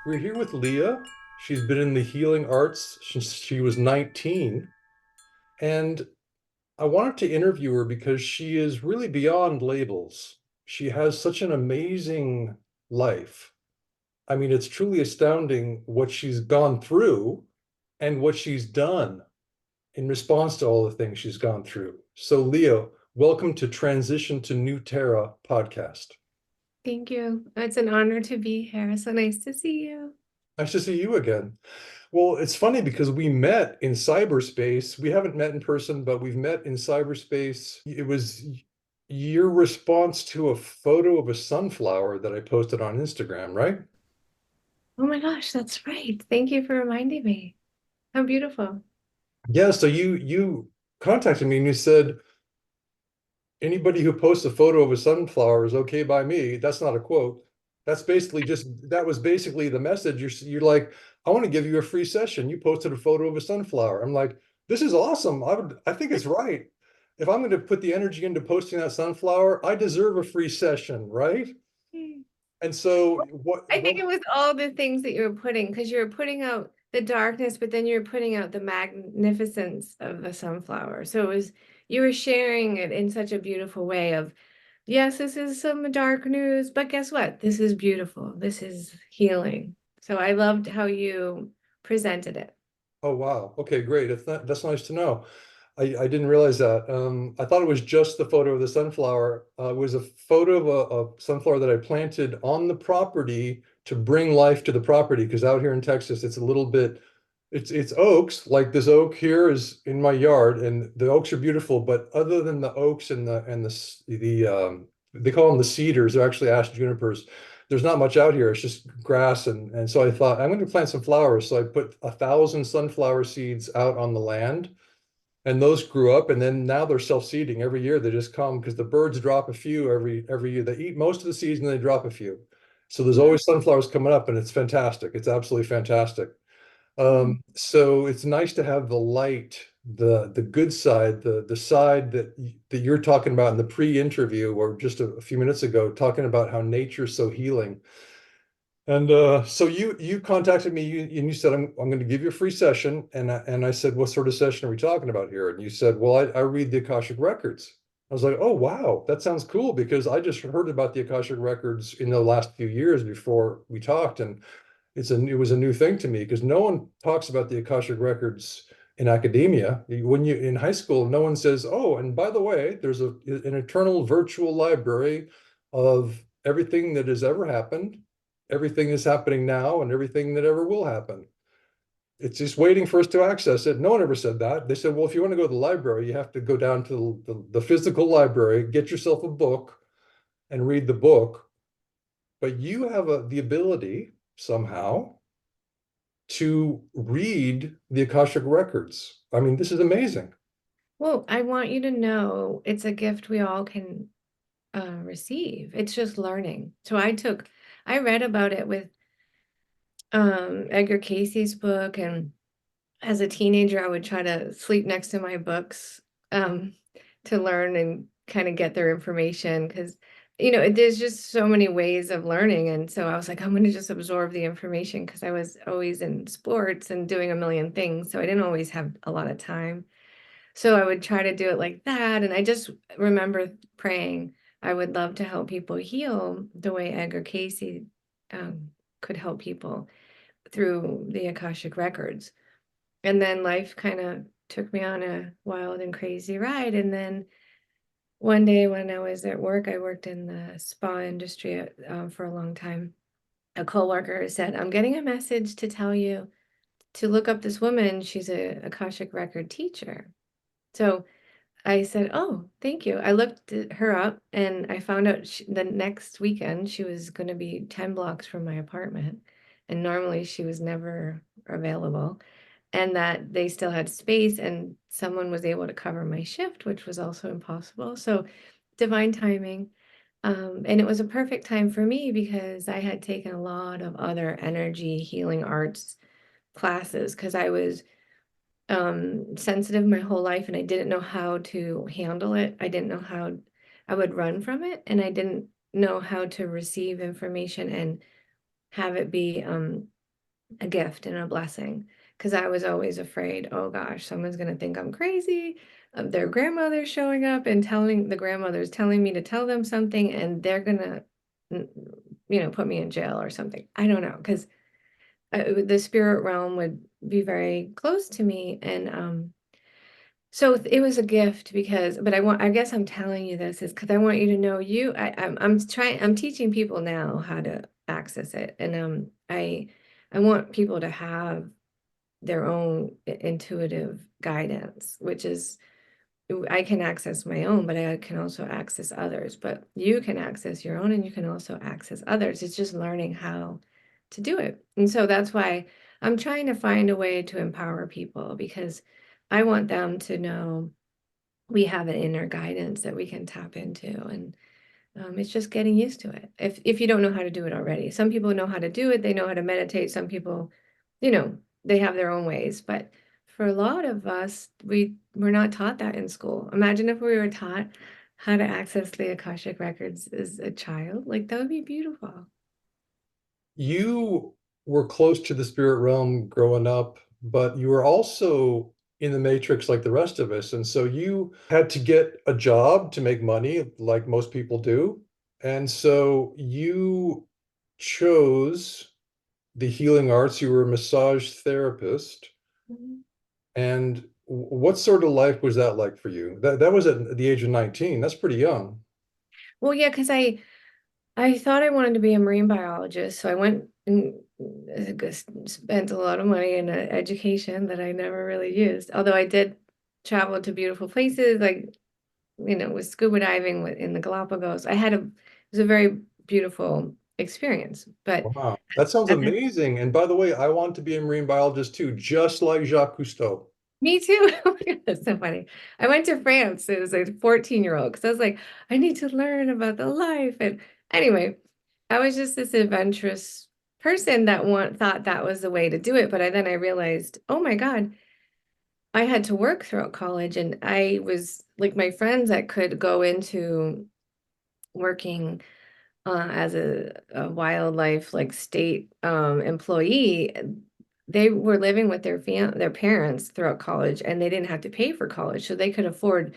We're here with Leah. She's been in the healing arts since she was 19. And I wanted to interview her because she is really beyond labels. She has such an amazing life. I mean, it's truly astounding what she's gone through and what she's done in response to all the things she's gone through. So, Leah, welcome to Transition to New Terra podcast. Thank you. It's an honor to be here. So nice to see you. Nice to see you again. Well, it's funny because we met in cyberspace. We haven't met in person, but we've met in cyberspace. It was your response to a photo of a sunflower that I posted on Instagram, right? Oh my gosh, that's right. Thank you for reminding me. How beautiful. Yeah, so you contacted me and you said anybody who posts a photo of a sunflower is okay by me. That's not a quote. That was basically the message. You're like, I want to give you a free session. You posted a photo of a sunflower. I'm like, this is awesome. I think it's right. If I'm going to put the energy into posting that sunflower, I deserve a free session, right? And so I what think it was all the things that you were putting, because you were putting out the darkness, but then you were putting out the magnificence of the sunflower. So it was, you were sharing it in such a beautiful way of, yes, this is some dark news, but guess what? This is beautiful. This is healing. So I loved how you presented it. Oh wow. Okay, great. That's nice to know. I didn't realize that. I thought it was just the photo of the sunflower. It was a photo of a sunflower that I planted on the property to bring life to the property. Because out here in Texas, it's a little bit, it's oaks. Like this oak here is in my yard, and the oaks are beautiful. But other than the oaks and they call them the cedars. They're actually ash junipers. There's not much out here. It's just grass, and so I thought I'm going to plant some flowers. So I put 1,000 sunflower seeds out on the land and those grew up, and then now they're self-seeding every year. They just come because the birds drop a few every year. They eat most of the seeds and they drop a few. So there's always sunflowers coming up, and it's fantastic. It's absolutely fantastic. So it's nice to have the light, the good side, the side that you're talking about in the pre-interview or just a few minutes ago, talking about how nature's so healing. And so you contacted me and you said I'm going to give you a free session, and I said, what sort of session are we talking about here? And you said, well, I read the Akashic Records. I was like, oh wow, that sounds cool because I just heard about the Akashic Records in the last few years before we talked, and it was a new thing to me because no one talks about the Akashic Records in academia. When you in high school, no one says, oh, and by the way, there's an eternal virtual library of everything that has ever happened, everything that's happening now, and everything that ever will happen. It's just waiting for us to access it. No one ever said that. They said, well, if you want to go to the library, you have to go down to the physical library, get yourself a book, and read the book. But you have the ability somehow to read the Akashic Records. I mean, this is amazing. Well, I want you to know it's a gift we all can receive. It's just learning. So I read about it with Edgar Casey's book, and as a teenager, I would try to sleep next to my books um, to learn and kind of get their information because, there's just so many ways of learning. And so I was like, I'm going to just absorb the information because I was always in sports and doing a million things. So I didn't always have a lot of time. So I would try to do it like that. And I just remember praying, I would love to help people heal the way Edgar Casey could help people through the Akashic Records. And then life kind of took me on a wild and crazy ride. And then one day when I was at work, I worked in the spa industry for a long time. A coworker said, I'm getting a message to tell you to look up this woman. She's a Akashic Record teacher. So I said, oh, thank you. I looked her up and I found out the next weekend she was going to be 10 blocks from my apartment. And normally she was never available, and that they still had space and someone was able to cover my shift, which was also impossible. So divine timing. And it was a perfect time for me because I had taken a lot of other energy healing arts classes because I was sensitive my whole life and I didn't know how to handle it. I didn't know how I would run from it, and I didn't know how to receive information and have it be a gift and a blessing. Because I was always afraid, oh gosh, someone's going to think I'm crazy. Their grandmother's showing up and telling the grandmother's telling me to tell them something, and they're going to, put me in jail or something. I don't know. Because the spirit realm would be very close to me. And so it was a gift because, but I guess I'm telling you this is because I want you to know I'm teaching people now how to access it. And I want people to have their own intuitive guidance, which is I can access my own, but I can also access others. But you can access your own and you can also access others. It's just learning how to do it. And so that's why I'm trying to find a way to empower people because I want them to know we have an inner guidance that we can tap into. And it's just getting used to it. If you don't know how to do it already, some people know how to do it. They know how to meditate. Some people, you know, they have their own ways. But for a lot of us, we're not taught that in school. Imagine if we were taught how to access the Akashic Records as a child. Like that would be beautiful. You were close to the spirit realm growing up, but you were also in the matrix like the rest of us. And so you had to get a job to make money, like most people do. And so you chose the healing arts. You were a massage therapist. Mhm. And what sort of life was that like for you? That was at the age of 19. That's pretty young. Well, yeah, because I thought I wanted to be a marine biologist, so I went and spent a lot of money in education that I never really used. Although I did travel to beautiful places, like with scuba diving in the Galapagos. It was a very beautiful experience. But Wow. That sounds and then, amazing. And by the way, I want to be a marine biologist too, just like Jacques Cousteau. me too. Oh my God, that's so funny. I went to France. It was a 14-year-old because I was like, I need to learn about the life. And anyway, I was just this adventurous person that thought that was the way to do it. But then I realized, oh my God, I had to work throughout college, and I was like my friends that could go into working as a wildlife like state employee. They were living with their parents throughout college, and they didn't have to pay for college, so they could afford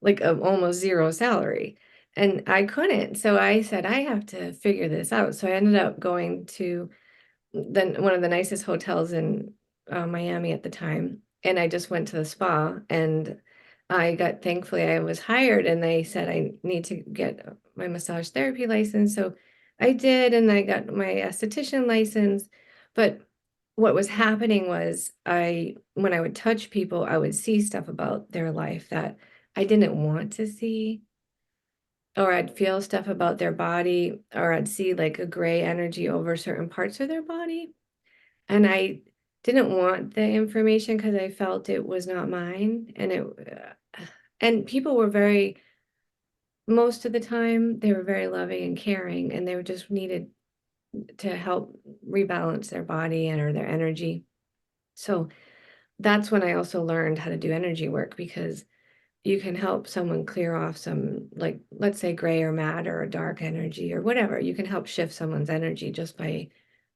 like a almost zero salary. And I couldn't. So I said, I have to figure this out. So I ended up going to then one of the nicest hotels in Miami at the time. And I just went to the spa, and thankfully I was hired, and they said I need to get my massage therapy license. So I did, and I got my esthetician license. But what was happening was when I would touch people, I would see stuff about their life that I didn't want to see, or I'd feel stuff about their body, or I'd see like a gray energy over certain parts of their body. And I didn't want the information because I felt it was not mine. And people were most of the time, they were very loving and caring, and they were just needed to help rebalance their body or their energy. So that's when I also learned how to do energy work, because you can help someone clear off some, like, let's say gray or matter or dark energy or whatever. You can help shift someone's energy just by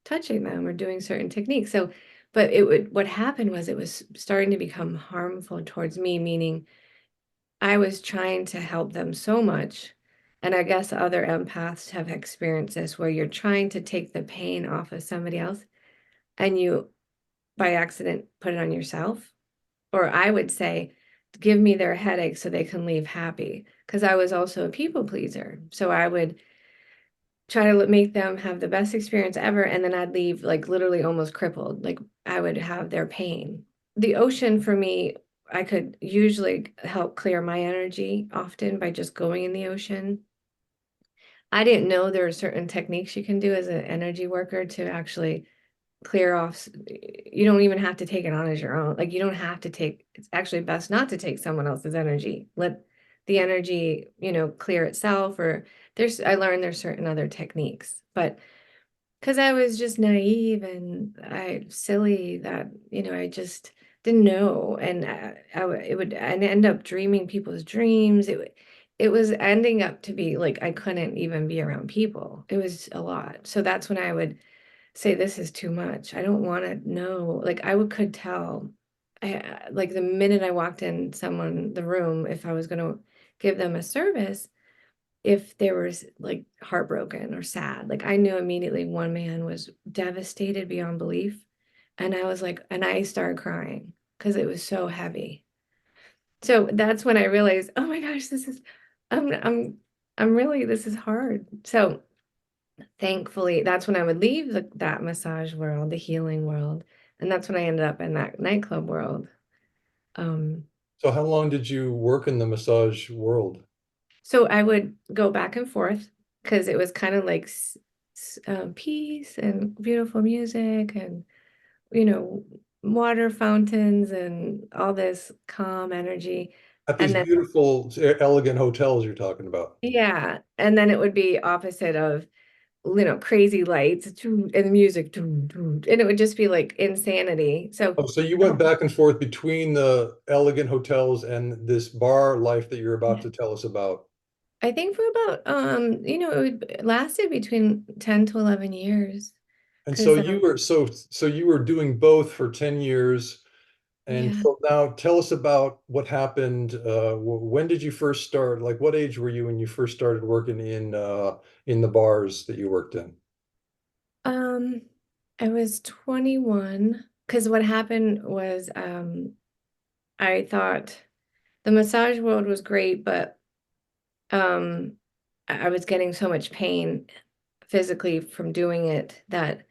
touching them or doing certain techniques. So, but what happened was it was starting to become harmful towards me, meaning I was trying to help them so much. And I guess other empaths have experienced this, where you're trying to take the pain off of somebody else and you, by accident, put it on yourself. Or I would say, give me their headache so they can leave happy. Because I was also a people pleaser. So I would try to make them have the best experience ever. And then I'd leave like literally almost crippled. Like I would have their pain. The ocean for me, I could usually help clear my energy often by just going in the ocean. I didn't know there are certain techniques you can do as an energy worker to actually clear off. You don't even have to take it on as your own. Like you don't have to take, it's actually best not to take someone else's energy. Let the energy, clear itself. Or I learned there's certain other techniques, but because I was just naive and silly, that, I just didn't know. And it would, and end up dreaming people's dreams. It was ending up to be like, I couldn't even be around people. It was a lot. So that's when I would say this is too much. I don't want to know. Like could tell. Like the minute I walked in the room, if I was going to give them a service, if they were like heartbroken or sad, like I knew immediately one man was devastated beyond belief. And I was like, and I started crying because it was so heavy. So that's when I realized, oh my gosh, I'm, I'm, I'm really, this is hard. So thankfully, that's when I would leave that massage world, the healing world. And that's when I ended up in that nightclub world. Um, So how long did you work in the massage world? so I would go back and forth because it was kind of like peace and beautiful music and, you know, water fountains and all this calm energy. At these And then, beautiful, elegant hotels you're talking about. yeah, and then it would be opposite of, crazy lights and the music, and it would just be like insanity. So Oh, so you went back and forth between the elegant hotels and this bar life that you're about to tell us about. I think for about it lasted between 10 to 11 years And so because you were doing both for 10 years. And yeah. so now tell us about what happened. When did you first start? Like what age were you when you first started working in the bars that you worked in? Um I was 21 because what happened was I thought the massage world was great, but um I was getting so much pain physically from doing it that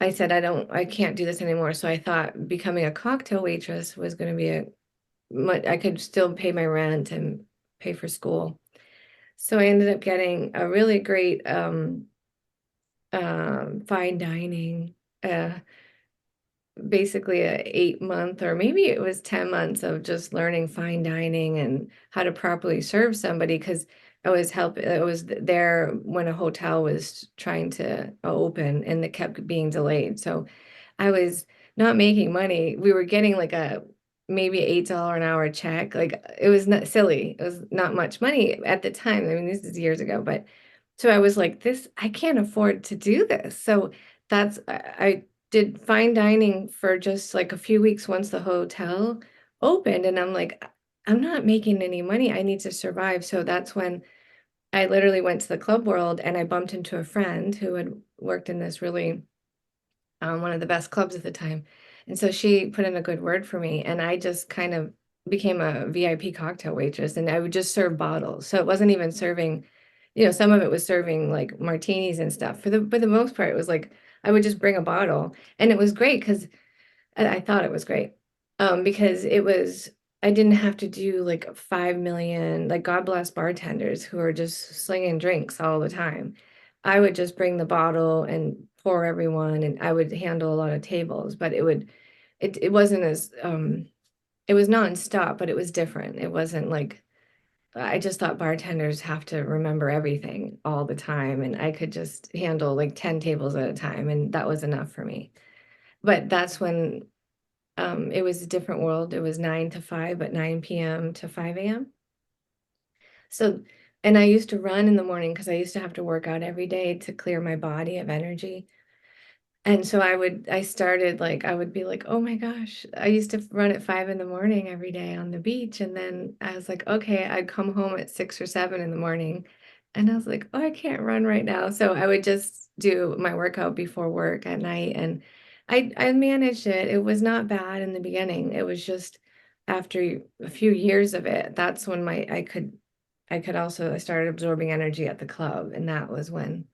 I said I can't do this anymore. So I thought becoming a cocktail waitress was going to be I could still pay my rent and pay for school. So I ended up getting a really great fine dining, uh, basically a 8 month or maybe it was 10 months of just learning fine dining and how to properly serve somebody because I was there when a hotel was trying to open and it kept being delayed. So I was not making money. We were getting like a maybe $8 an hour check. Like it was not silly. It was not much money at the time. I mean, this is years ago, but so I was like, I can't afford to do this. So I did fine dining for just like a few weeks once the hotel opened. And I'm like, I'm not making any money. I need to survive. So that's when I literally went to the club world and I bumped into a friend who had worked in this really one of the best clubs at the time. And so she put in a good word for me, and I just kind of became a VIP cocktail waitress, and I would just serve bottles. So it wasn't even serving, some of it was serving like martinis and stuff. For the most part, it was like I would just bring a bottle, and it was great because I thought it was great. Because I didn't have to do like 5 million, like God bless bartenders who are just slinging drinks all the time. I would just bring the bottle and pour everyone, and I would handle a lot of tables, but it wasn't as, it was nonstop, but it was different. It wasn't like, I just thought bartenders have to remember everything all the time, and I could just handle like 10 tables at a time, and that was enough for me. But that's when it was a different world. It was 9 to 5, but 9 p.m. to 5 a.m. So, and I used to run in the morning because I used to have to work out every day to clear my body of energy. And so I started like, I would be like, oh my gosh, I used to run at 5 in the morning every day on the beach. And then I was like, okay, I'd come home at 6 or 7 in the morning. And I was like, oh, I can't run right now. So I would just do my workout before work at night. And I managed it. It was not bad in the beginning. It was just after a few years of it, that's when I started absorbing energy at the club. And that was when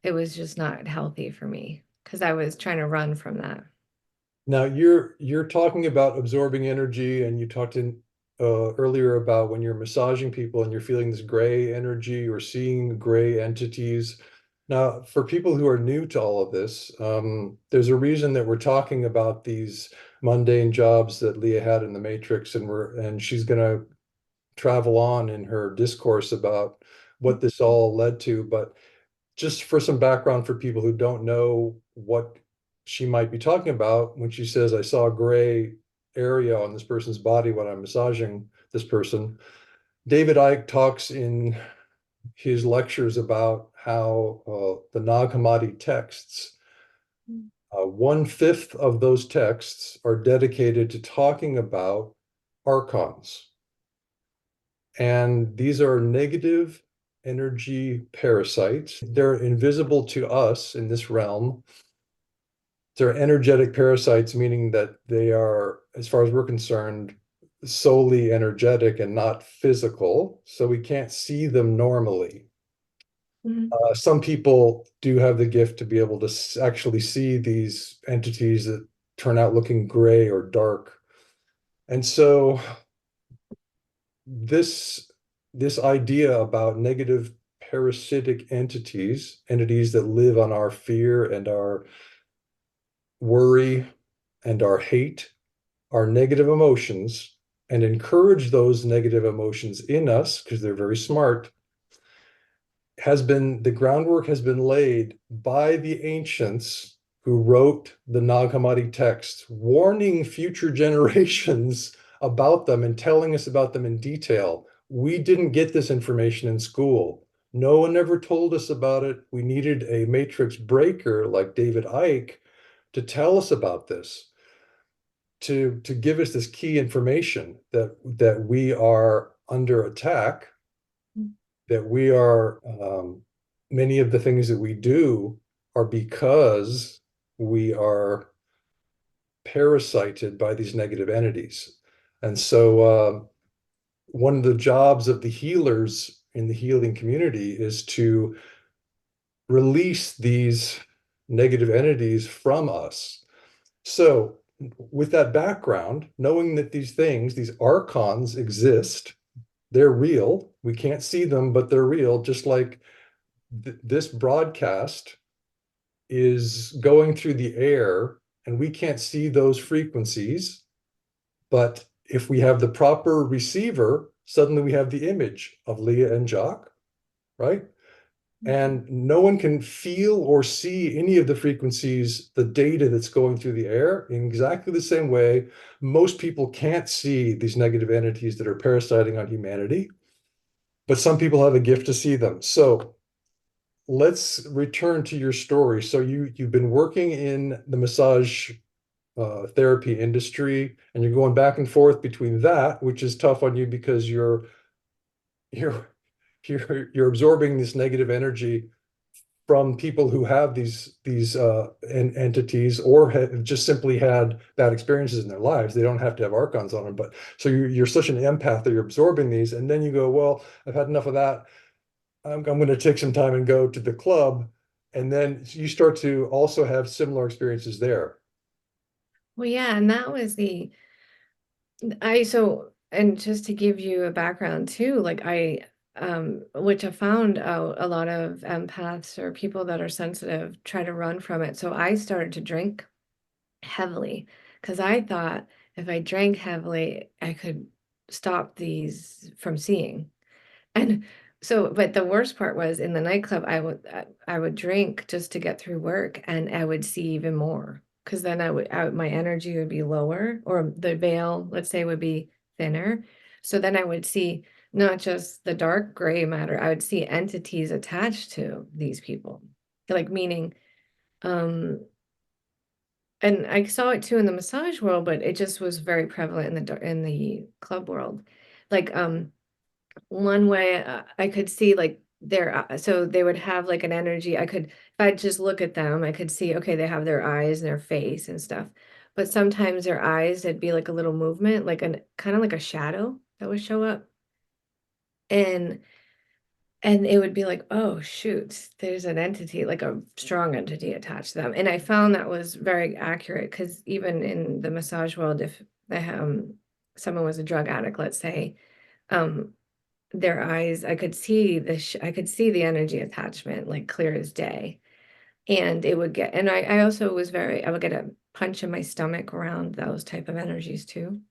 it was just not healthy for me because I was trying to run from that. Now you're talking about absorbing energy, and you talked in earlier about when you're massaging people and you're feeling this gray energy or seeing gray entities. Now, for people who are new to all of this, there's a reason that we're talking about these mundane jobs that Leah had in the Matrix, and she's going to travel on in her discourse about what this all led to. But just for some background for people who don't know what she might be talking about when she says, I saw a gray area on this person's body when I'm massaging this person. David Icke talks in his lectures about how the Nag Hammadi texts Mm. 1/5 of those texts are dedicated to talking about archons. And these are negative energy parasites. They're invisible to us in this realm. They're energetic parasites, meaning that they are, as far as we're concerned, solely energetic and not physical. So we can't see them normally. Mhm. Some people do have the gift to be able to actually see these entities that turn out looking gray or dark. And so this this idea about negative parasitic entities that live on our fear and our worry and our hate, our negative emotions, and encourage those negative emotions in us because they're very smart, the groundwork has been laid by the ancients who wrote the Nag Hammadi texts, warning future generations about them and telling us about them in detail. We didn't get this information in school. No one ever told us about it. We needed a matrix breaker like David Icke to tell us about this, to give us this key information that we are under attack, that we are many of the things that we do are because we are parasited by these negative entities. And so one of the jobs of the healers in the healing community is to release these negative entities from us. So with that background, knowing that these things, these archons exist, they're real. We can't see them, but they're real, just like this broadcast is going through the air and we can't see those frequencies. But if we have the proper receiver, suddenly we have the image of Leah and Jock, right? And no one can feel or see any of the frequencies, the data that's going through the air in exactly the same way. Most people can't see these negative entities that are parasiting on humanity, but some people have a gift to see them. So let's return to your story. So you've been working in the massage therapy industry, and you're going back and forth between that, which is tough on you because you're you're absorbing this negative energy from people who have these entities or have just simply had bad experiences in their lives. They don't have to have archons on them, but so you're such an empath that you're absorbing these, and then you go, well, I've had enough of that. I'm going to take some time and go to the club. And then you start to also have similar experiences there. Well, yeah, and that was I so and just to give you a background too, like which I found out a lot of empaths or people that are sensitive try to run from it. So I started to drink heavily because I thought if I drank heavily, I could stop these from seeing. And so, but the worst part was in the nightclub, I would drink just to get through work, and I would see even more because then my energy would be lower, or the veil, let's say, would be thinner. So then I would see not just the dark gray matter, I would see entities attached to these people, like meaning, um, and I saw it too in the massage world, but it just was very prevalent in in the club world, like one way I could see like so they would have like an energy. If I just look at them, I could see, okay, they have their eyes and their face and stuff. But sometimes their eyes, it'd be like a little movement, like an kind of like a shadow that would show up. And it would be like, oh shoot, there's an entity, like a strong entity attached to them. And I found that was very accurate because even in the massage world, if someone was a drug addict, let's say, um, their eyes, I could see the energy attachment like clear as day. And it would get, and I also I would get a punch in my stomach around those type of energies too.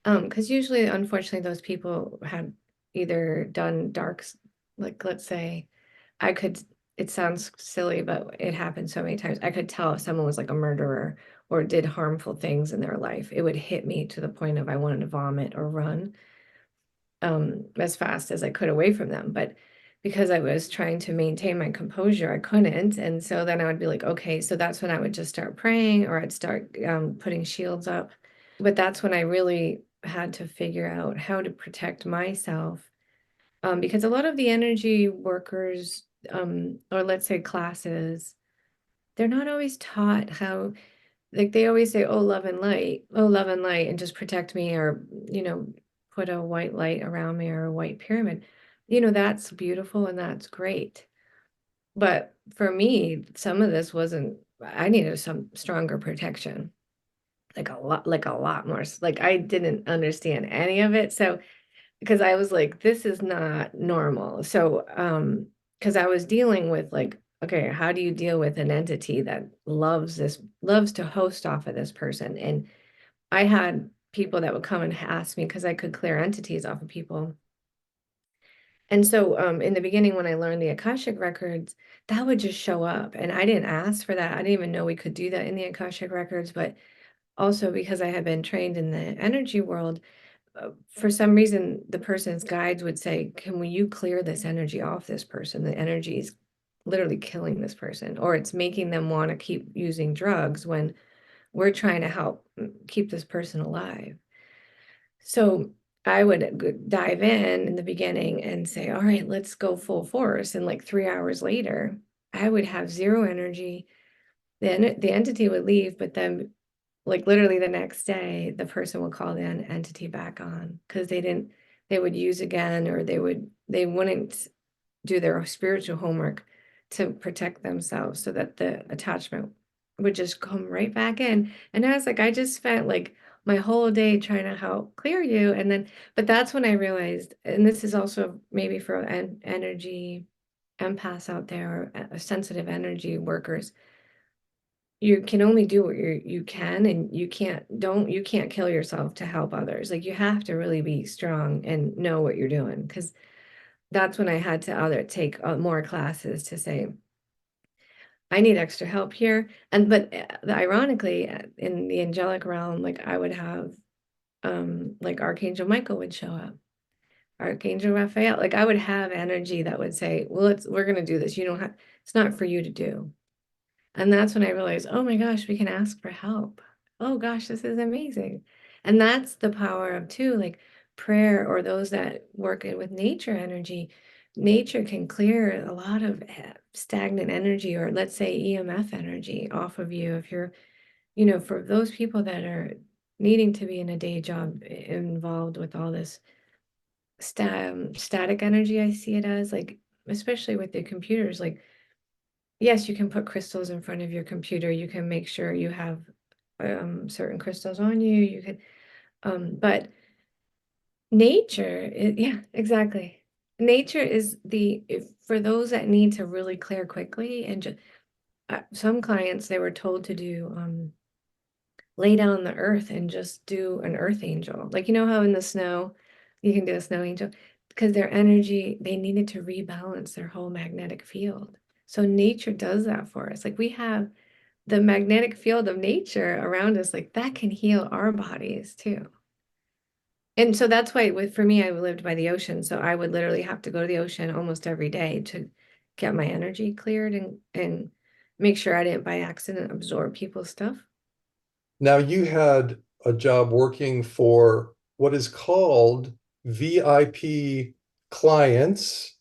Because usually, unfortunately, those people had either done like let's say, I could, it sounds silly, but it happened so many times. I could tell if someone was like a murderer or did harmful things in their life. It would hit me to the point of I wanted to vomit or run as fast as I could away from them. But because I was trying to maintain my composure, I couldn't. And so then I would be like, okay, so that's when I would just start praying, or I'd start putting shields up. But that's when I really had to figure out how to protect myself. Because a lot of the energy workers, or let's say classes, they're not always taught how, like they always say, oh, love and light, and just protect me, or, put a white light around me or a white pyramid. That's beautiful and that's great. But for me, some of this wasn't, I needed some stronger protection, like a lot more. Like I didn't understand any of it. So, because I was like, this is not normal. So, because I was dealing with like, okay, how do you deal with an entity that loves to host off of this person? And I had people that would come and ask me because I could clear entities off of people. And so, in the beginning, when I learned the Akashic Records, that would just show up. And I didn't ask for that. I didn't even know we could do that in the Akashic Records. But also because I had been trained in the energy world, for some reason, the person's guides would say, you clear this energy off this person? The energy is literally killing this person, or it's making them want to keep using drugs when we're trying to help keep this person alive. So I would dive in the beginning and say, all right, let's go full force. And like 3 hours later, I would have zero energy. Then the entity would leave, but then like literally the next day, the person would call the entity back on because they would use again, or they wouldn't do their spiritual homework to protect themselves, so that the attachment would just come right back in. And I was like, I just spent like my whole day trying to help clear you. And then, but that's when I realized, and this is also maybe for energy empaths out there, or sensitive energy workers, you can only do what you can, and you can't kill yourself to help others. Like you have to really be strong and know what you're doing, because that's when I had to other take more classes to say, I need extra help here. And but ironically, in the angelic realm, like I would have like Archangel Michael would show up, Archangel Raphael. Like I would have energy that would say, well, we're gonna do this. You don't have, it's not for you to do. And that's when I realized, oh my gosh, we can ask for help. Oh gosh, this is amazing. And that's the power of too, like prayer, or those that work with nature energy. Nature can clear a lot of stagnant energy, or let's say EMF energy off of you. If you're, for those people that are needing to be in a day job involved with all this static energy, I see it as like, especially with the computers, like, yes, you can put crystals in front of your computer. You can make sure you have certain crystals on you. You can, but nature, yeah, exactly. Nature is if, for those that need to really clear quickly, and just some clients, they were told to do lay down on the earth and just do an earth angel. Like, you know how in the snow you can do a snow angel, because their energy, they needed to rebalance their whole magnetic field. So nature does that for us. Like we have the magnetic field of nature around us, like that can heal our bodies too. And so that's why for me, I lived by the ocean. So I would literally have to go to the ocean almost every day to get my energy cleared, and make sure I didn't by accident absorb people's stuff. Now you had a job working for what is called VIP clients,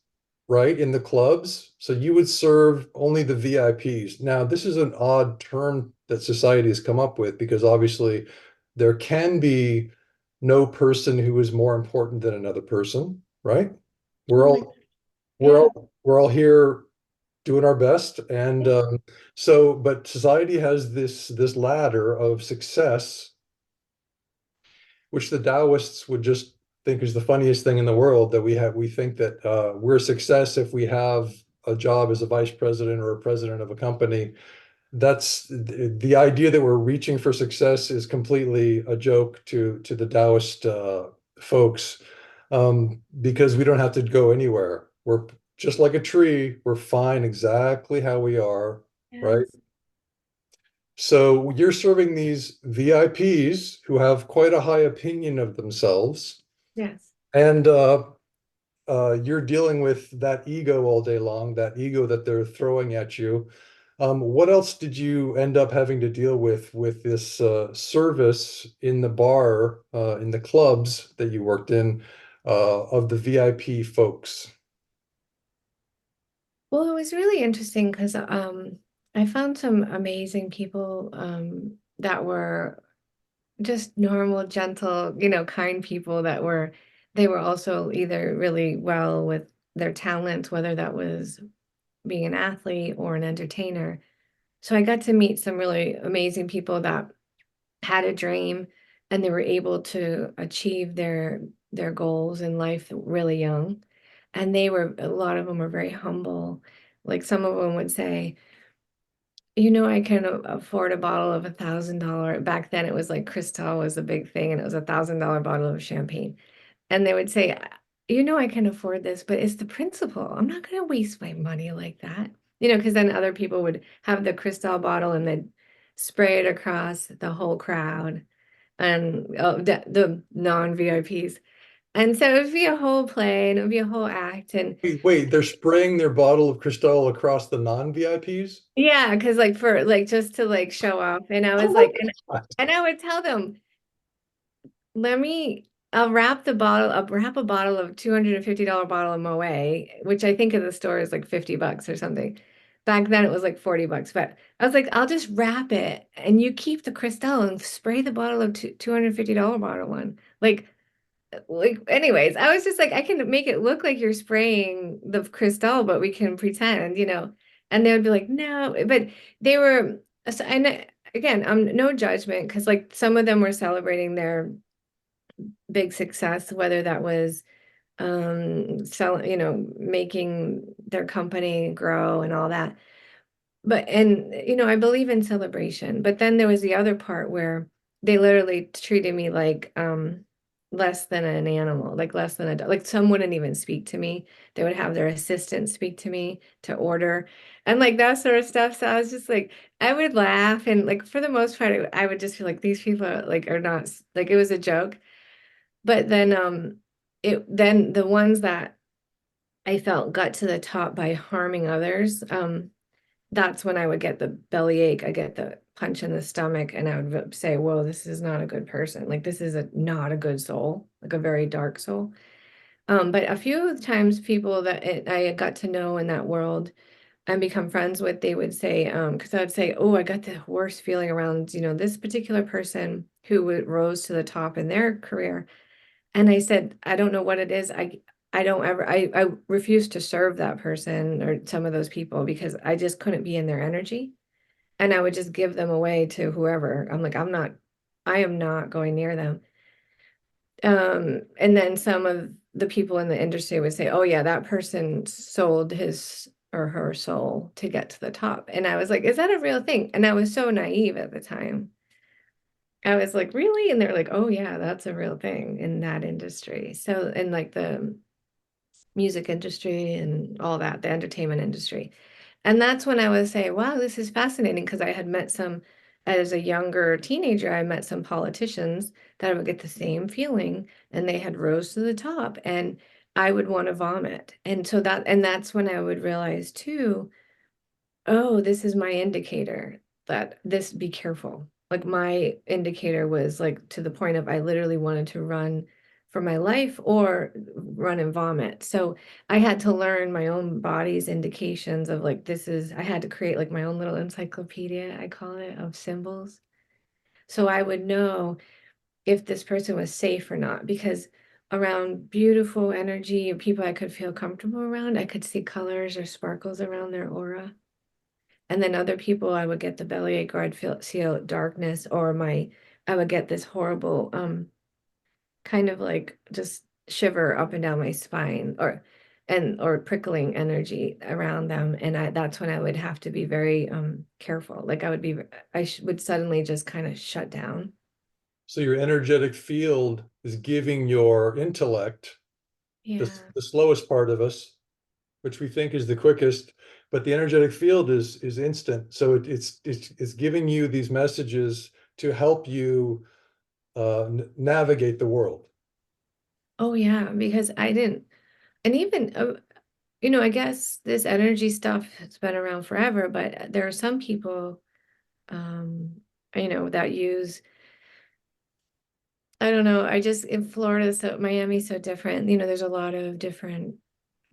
right, in the clubs. So you would serve only the VIPs. Now, this is an odd term that society has come up with, because obviously there can be no person who is more important than another person, right? Oh We're my, all yeah, we're all here doing our best, and yeah, so but society has this ladder of success, which the Taoists would just think is the funniest thing in the world, that we think that we're a success if we have a job as a vice president or a president of a company. That's the idea, that we're reaching for success is completely a joke to the Taoist folks, because we don't have to go anywhere. We're just like a tree. We're fine exactly how we are, right? yes, So you're serving these VIPs who have quite a high opinion of themselves, yes. and you're dealing with that ego all day long, that ego that they're throwing at you. What else did you end up having to deal with this service in the bar, in the clubs that you worked in, of the VIP folks? Well, it was really interesting because I found some amazing people that were just normal, gentle, kind people that they were also either really well with their talents, whether that was being an athlete or an entertainer. So I got to meet some really amazing people that had a dream and they were able to achieve their goals in life really young. And a lot of them were very humble. Like some of them would say, I can afford a bottle of $1,000. Back then it was like Cristal was a big thing and it was $1,000 bottle of champagne. And they would say, I can afford this, but it's the principle. I'm not going to waste my money like that. Because then other people would have the Cristal bottle and they'd spray it across the whole crowd and the non-VIPs. And so it would be a whole play and it would be a whole act. And Wait, they're spraying their bottle of Cristal across the non-VIPs? yeah, because like for like just to like show off. And I was Oh like, my and I would tell them, let me, I'll wrap a bottle of $250 bottle of Moet, which I think at the store is like $50 or something. Back then it was like $40, but I was like, I'll just wrap it and you keep the Cristal and spray the bottle of $250 bottle one. Anyways, I was just like, I can make it look like you're spraying the Cristal, but we can pretend. And they would be like, no, but they were, so, and again, no judgment because like some of them were celebrating their big success, whether that was selling, making their company grow and all that. I believe in celebration. But then there was the other part where they literally treated me like less than an animal, like less than a dog. Like some wouldn't even speak to me. They would have their assistant speak to me to order and like that sort of stuff. So I was just like, I would laugh and like for the most part, I would just feel like these people like are not like it was a joke. But then the ones that I felt got to the top by harming others, that's when I would get the bellyache, I get the punch in the stomach, and I would say, whoa, this is not a good person. Like this is not a good soul, like a very dark soul. But a few of the times people I got to know in that world and become friends with, they would say, because I would say, oh, I got the worst feeling around, this particular person who rose to the top in their career. And I said, I don't know what it is. I don't ever I refuse to serve that person or some of those people because I just couldn't be in their energy. And I would just give them away to whoever. I'm like, I am not going near them. And then some of the people in the industry would say, oh yeah, that person sold his or her soul to get to the top. And I was like, is that a real thing? And I was so naive at the time. I was like, really? And they're like, oh yeah, that's a real thing in that industry. So in like the music industry and all that, the entertainment industry. And that's when I would say, wow, this is fascinating because I had met as a younger teenager, I met some politicians that I would get the same feeling and they had rose to the top and I would want to vomit. And that's when I would realize too, oh, this is my indicator that this be careful. Like my indicator was like to the point of I literally wanted to run for my life or run and vomit. So I had to learn my own body's indications of like I had to create like my own little encyclopedia, I call it, of symbols. So I would know if this person was safe or not because around beautiful energy and people I could feel comfortable around, I could see colors or sparkles around their aura. And then other people, I would get the bellyache, or see a darkness, or I would get this horrible, kind of like just shiver up and down my spine, or prickling energy around them. And that's when I would have to be very careful. Like would suddenly just kind of shut down. So your energetic field is giving your intellect, Yeah. the slowest part of us, which we think is the quickest, but the energetic field is instant. So it's giving you these messages to help you navigate the world. Oh yeah, because I didn't. And even, you know, I guess this energy stuff has been around forever, but there are some people, um, you know, that use, I don't know, I just, in Florida, so Miami's so different. You know, there's a lot of different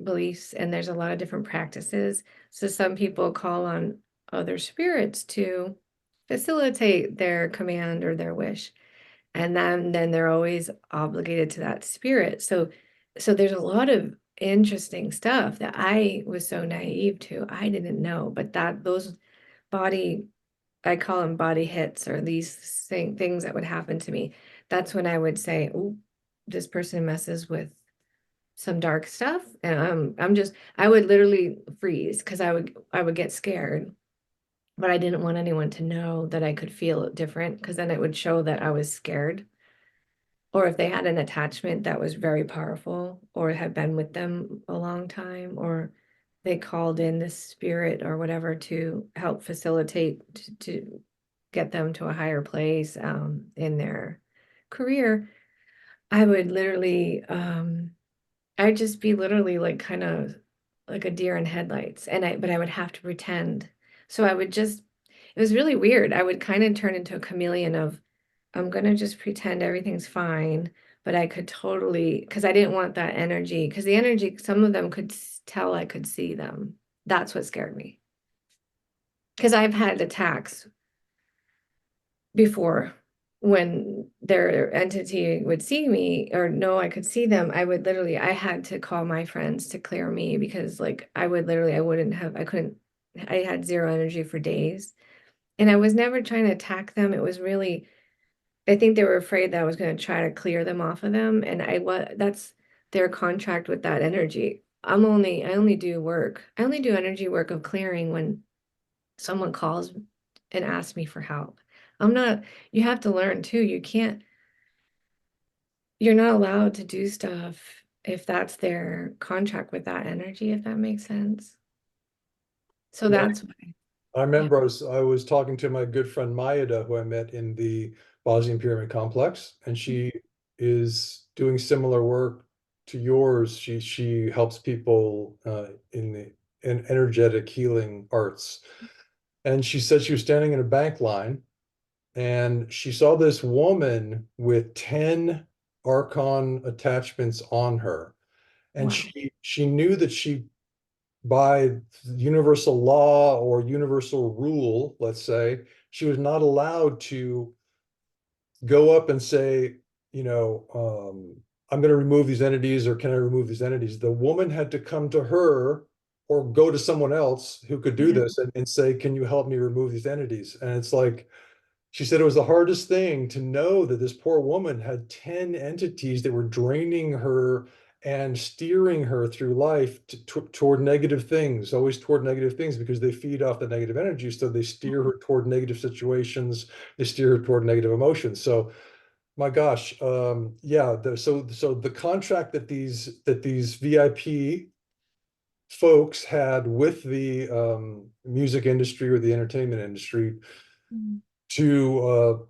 beliefs and there's a lot of different practices. So some people call on other spirits to facilitate their command or their wish. And then they're always obligated to that spirit. So there's a lot of interesting stuff that I was so naive to. I didn't know, but that those body, I call them body hits, or these things that would happen to me. That's when I would say, "Oh, this person messes with some dark stuff," and I'm just, I would literally freeze because I would get scared, but I didn't want anyone to know that I could feel it different because then it would show that I was scared. Or if they had an attachment that was very powerful or had been with them a long time, or they called in this spirit or whatever to help facilitate to get them to a higher place in their career, I would literally, I'd just be literally like kind of like a deer in headlights. But I would have to pretend. So I would just, it was really weird. I would kind of turn into a chameleon of, I'm gonna just pretend everything's fine, but I could totally, because I didn't want that energy, because the energy, some of them could tell I could see them. That's what scared me. Because I've had attacks before when their entity would see me or know I could see them. I would literally, I had to call my friends to clear me because like I would literally, I wouldn't have, I couldn't, I had zero energy for days. And I was never trying to attack them. It was really, I think they were afraid that I was going to try to clear them off of them. And that's their contract with that energy. I only do work. I only do energy work of clearing when someone calls and asks me for help. I'm not, you have to learn too. You're not allowed to do stuff if that's their contract with that energy, if that makes sense. So Yeah, that's why. I Yeah. remember I was talking to my good friend Mayada, who I met in the Bosnian Pyramid Complex, and she is doing similar work to yours. She helps people in the in energetic healing arts. And she said she was standing in a bank line and she saw this woman with 10 Archon attachments on her. And Wow. she knew that she, by universal law or universal rule, let's say, she was not allowed to go up and say, you know, I'm going to remove these entities, or can I remove these entities? The woman had to come to her or go to someone else who could do Yeah. this and say, can you help me remove these entities? And it's like, she said it was the hardest thing to know that this poor woman had 10 entities that were draining her and steering her through life toward negative things, always toward negative things, because they feed off the negative energy. So they steer her toward negative situations, they steer her toward negative emotions. So my gosh, yeah, so the contract that these VIP folks had with the music industry or the entertainment industry Mhm. to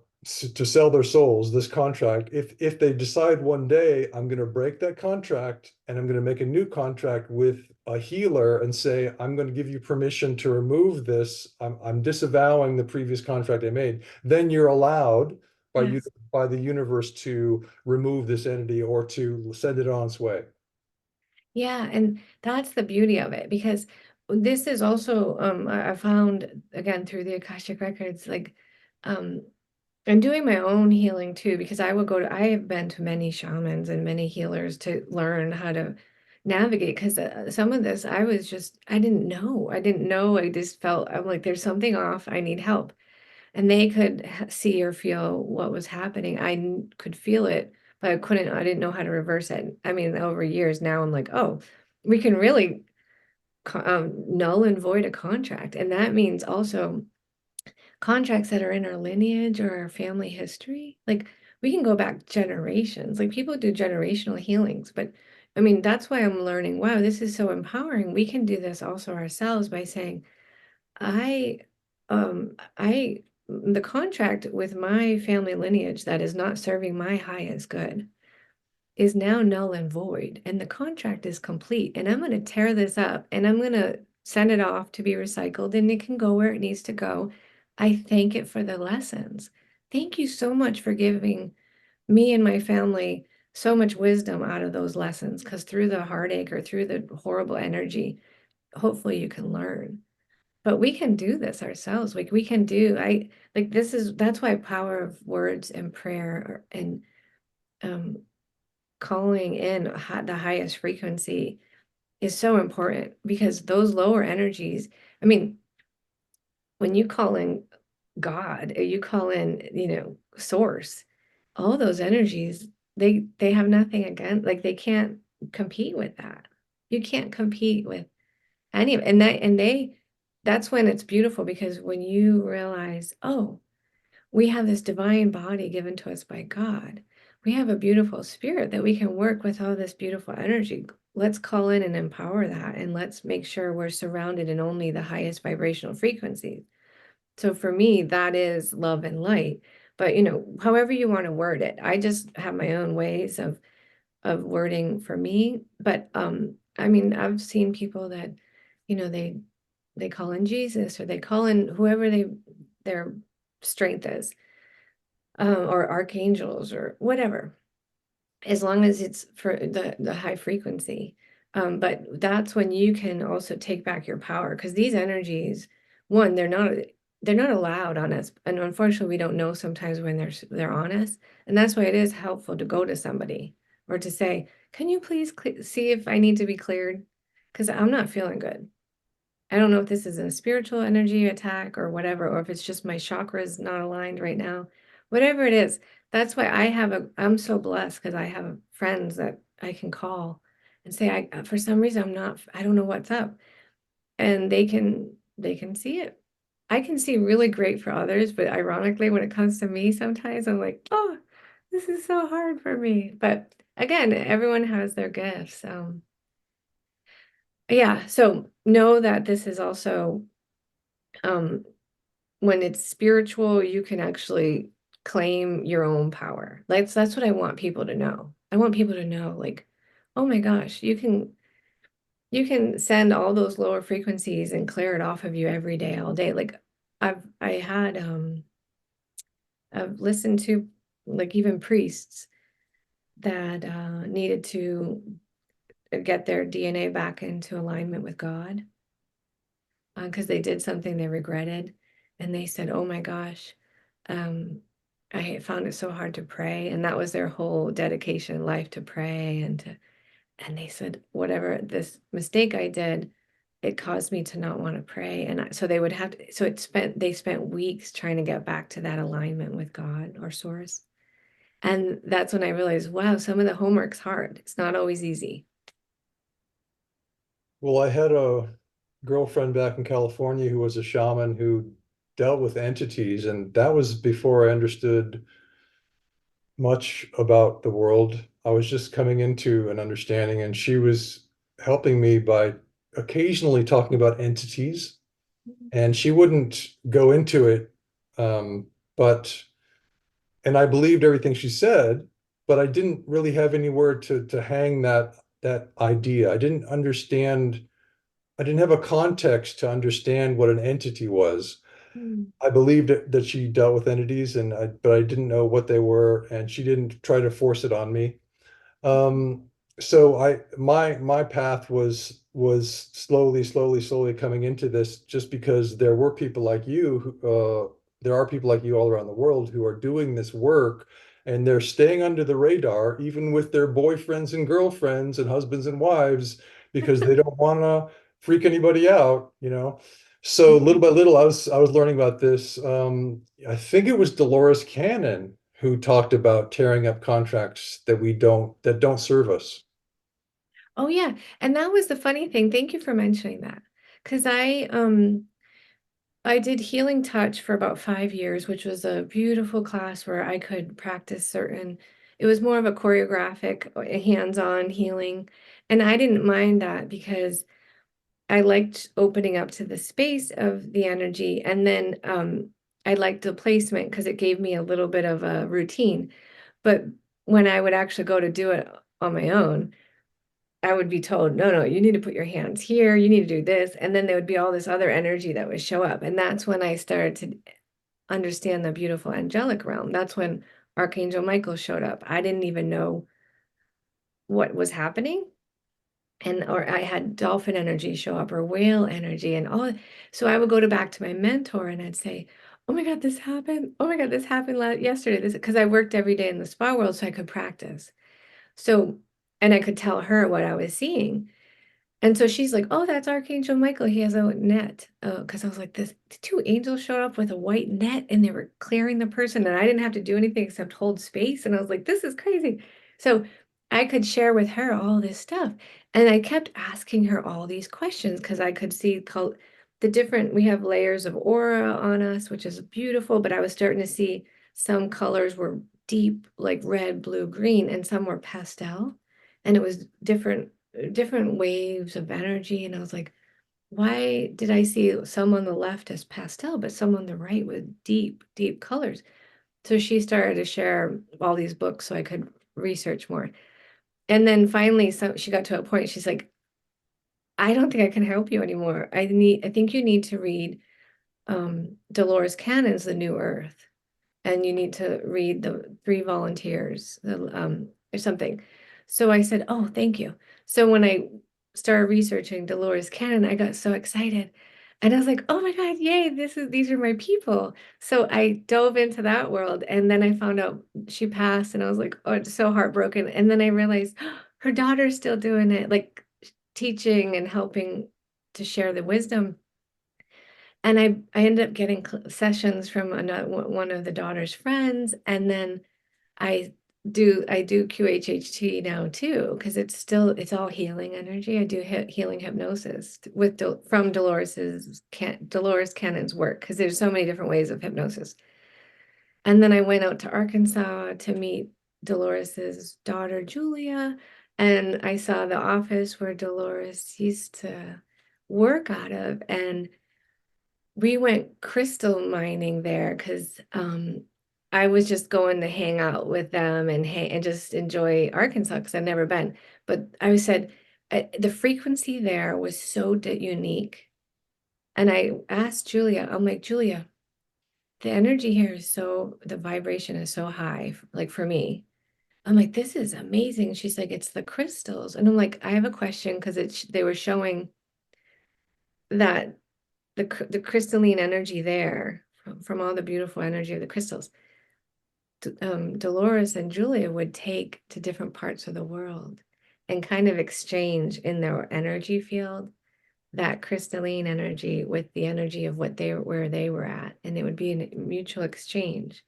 sell their souls, this contract, if they decide one day I'm going to break that contract and I'm going to make a new contract with a healer and say I'm going to give you permission to remove this, I'm disavowing the previous contract I made, then you're allowed by you Yes. by the universe to remove this entity or to send it on its way. Yeah, and that's the beauty of it because this is also I found again through the Akashic Records, like um I'm doing my own healing too because I have been to many shamans and many healers to learn how to navigate because some of this I didn't know. I didn't know. I just felt I'm like there's something off. I need help. And they could see or feel what was happening. Could feel it, but I didn't know how to reverse it. I mean, over years now, I'm like, oh, we can really null and void a contract. And that means also contracts that are in our lineage or our family history. Like we can go back generations. Like people do generational healings, but I mean, that's why I'm learning, wow, this is so empowering. We can do this also ourselves by saying, I, the contract with my family lineage that is not serving my highest good. is now null and void, and the contract is complete. And I'm going to tear this up and I'm going to send it off to be recycled, and it can go where it needs to go. I thank it for the lessons. Thank you so much for giving me and my family so much wisdom out of those lessons, because through the heartache or through the horrible energy, hopefully you can learn. But we can do this ourselves. Like we can do, that's why power of words and prayer and um, calling in the highest frequency is so important, because those lower energies, I mean, when you call in God, or you call in, source, all those energies, they have nothing against, like they can't compete with that. You can't compete with any of, that's when it's beautiful, because when you realize, oh, we have this divine body given to us by God. We have a beautiful spirit that we can work with all this beautiful energy. Let's call in and empower that, and let's make sure we're surrounded in only the highest vibrational frequencies. So for me, that is love and light. But however you want to word it, I just have my own ways of wording for me. But I mean, I've seen people that, they call in Jesus, or they call in whoever their strength is, or archangels or whatever, as long as it's for the high frequency. But that's when you can also take back your power, because these energies, one, they're not allowed on us, and unfortunately, we don't know sometimes when they're on us, and that's why it is helpful to go to somebody or to say, "Can you please see if I need to be cleared? Because I'm not feeling good." I don't know if this is a spiritual energy attack or whatever, or if it's just my chakras not aligned right now. Whatever it is, that's why I'm so blessed, because I have friends that I can call and say, for some reason, I don't know what's up. And they can see it. I can see really great for others, but ironically, when it comes to me, sometimes I'm like, oh, this is so hard for me. But again, everyone has their gifts. Yeah, so know that this is also, um, when it's spiritual, you can actually claim your own power. Like that's what I want people to know. I want people to know, like, oh my gosh, you can send all those lower frequencies and clear it off of you every day, all day. Like I had I've listened to, like, even priests that needed to get their DNA back into alignment with God, because they did something they regretted, and they said, "Oh my gosh, um, I found it so hard to pray," and that was their whole dedication in life, to pray and they said, "Whatever this mistake I did, it caused me to not want to pray," and so they would have to, so they spent weeks trying to get back to that alignment with God or source, and that's when I realized, wow, some of the homework's hard. It's not always easy. Well, I had a girlfriend back in California who was a shaman who dealt with entities, and that was before I understood much about the world. I was just coming into an understanding, and she was helping me by occasionally talking about entities, and she wouldn't go into it. Um, but and I believed everything she said, but I didn't really have anywhere to hang that idea. I didn't have a context to understand what an entity was. Mm. I believed that she dealt with entities, but I didn't know what they were, and she didn't try to force it on me. Um, so my path was slowly coming into this, just because there were people like you there are people like you all around the world who are doing this work, and they're staying under the radar, even with their boyfriends and girlfriends and husbands and wives, because they don't want to freak anybody out. So little by little, I was learning about this. I think it was Dolores Cannon who talked about tearing up contracts that don't serve us. Oh yeah, and that was the funny thing. Thank you for mentioning that, because I did healing touch for about 5 years, which was a beautiful class where I could practice certain. It was more of a choreographic, hands-on healing, and I didn't mind that, because I liked opening up to the space of the energy, and then I liked the placement because it gave me a little bit of a routine. But when I would actually go to do it on my own, I would be told, no, no, you need to put your hands here, you need to do this. And then there would be all this other energy that would show up. And that's when I started to understand the beautiful angelic realm. That's when Archangel Michael showed up. I didn't even know what was happening. And or I had dolphin energy show up or whale energy and all. So I would go to back to my mentor and I'd say, oh my God, this happened. Oh my God, this happened yesterday. This because I worked every day in the spa world so I could practice. So, and I could tell her what I was seeing. And so she's like, "Oh, that's Archangel Michael. He has a net." Because I was like, "This the two angels showed up with a white net, and they were clearing the person, and I didn't have to do anything except hold space." And I was like, "This is crazy." So I could share with her all this stuff, and I kept asking her all these questions because I could see the different. We have layers of aura on us, which is beautiful. But I was starting to see some colors were deep, like red, blue, green, and some were pastel, and it was different waves of energy. And I was like, why did I see some on the left as pastel, but some on the right with deep, deep colors? So she started to share all these books so I could research more. And then finally, she got to a point, she's like, I don't think I can help you anymore. I think you need to read Dolores Cannon's The New Earth, and you need to read the Three Volunteers, or something. So I said, "Oh, thank you." So when I started researching Dolores Cannon, I got so excited. And I was like, "Oh my God, yay, these are my people." So I dove into that world and then I found out she passed and I was like, "Oh, it's so heartbroken." And then I realized her daughter's still doing it, like teaching and helping to share the wisdom. And I ended up getting sessions from one of the daughter's friends, and then I I do QHHT now too because it's all healing energy. I do healing hypnosis with from Dolores Cannon's work because there's so many different ways of hypnosis. And then I went out to Arkansas to meet Dolores's daughter Julia, and I saw the office where Dolores used to work out of, and we went crystal mining there because I was just going to hang out with them and just enjoy Arkansas because I've never been. But I said the frequency there was so unique. And I asked Julia, I'm like, Julia, the energy here is the vibration is so high, like for me. I'm like, this is amazing. She's like, it's the crystals. And I'm like, I have a question because they were showing that the crystalline energy there from all the beautiful energy of the crystals, Dolores and Julia would take to different parts of the world and kind of exchange in their energy field that crystalline energy with the energy of where they were at, and it would be a mutual exchange.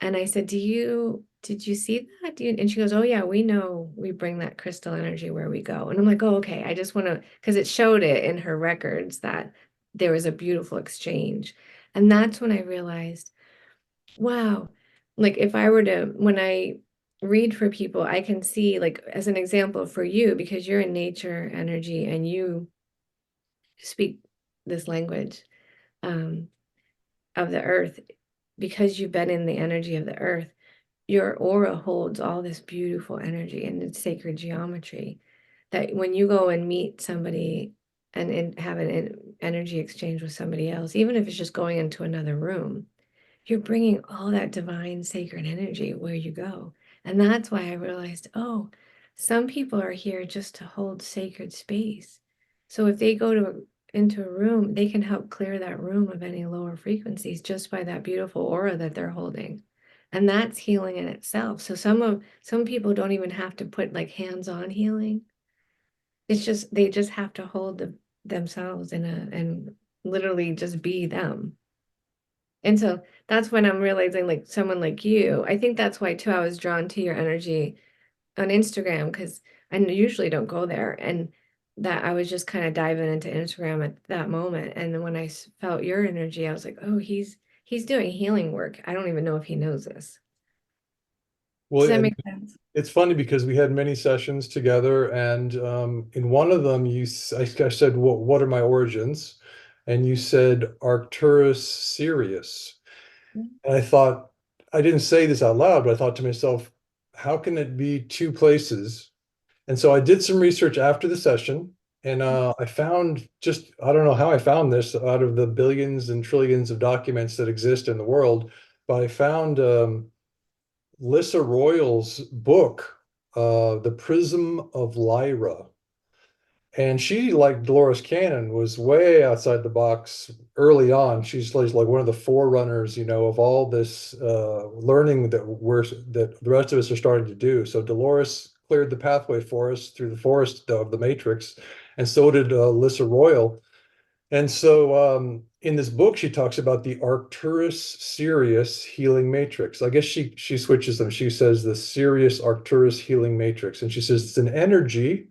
And I said, did you see that? And she goes, oh yeah, we know we bring that crystal energy where we go. And I'm like, oh, okay. I just want to, because it showed it in her records that there was a beautiful exchange. And that's when I realized, wow, like if I were to, when I read for people, I can see, like, as an example for you, because you're in nature energy and you speak this language um, of the earth, because you've been in the energy of the earth, your aura holds all this beautiful energy and it's sacred geometry that when you go and meet somebody and have an energy exchange with somebody else, even if it's just going into another room, you're bringing all that divine sacred energy where you go. And that's why I realized, oh, some people are here just to hold sacred space. So if they go into a room, they can help clear that room of any lower frequencies just by that beautiful aura that they're holding. And that's healing in itself. So some people don't even have to put like hands-on healing. It's just they just have to hold themselves and literally just be them. And so that's when I'm realizing, like, someone like you, I think that's why too I was drawn to your energy on Instagram because I usually don't go there. And that I was just kind of diving into Instagram at that moment. And then when I felt your energy, I was like, oh, he's doing healing work. I don't even know if he knows this. Does Well, that and make sense? it's funny because we had many sessions together, and in one of them, I said, what are my origins? And you said Arcturus Sirius. And I thought, I didn't say this out loud, but I thought to myself, how can it be two places? And so I did some research after the session, and I found just, I don't know how I found this out of the billions and trillions of documents that exist in the world, but I found Lissa Royal's book, The Prism of Lyra. And she, like Dolores Cannon, was way outside the box early on. She's like one of the forerunners, of all this learning that the rest of us are starting to do. So Dolores cleared the pathway for us through the forest of the Matrix, and so did Lissa Royal. And so in this book, she talks about the Arcturus Sirius healing matrix. I guess she switches them. She says the Sirius Arcturus healing matrix, and she says it's an energy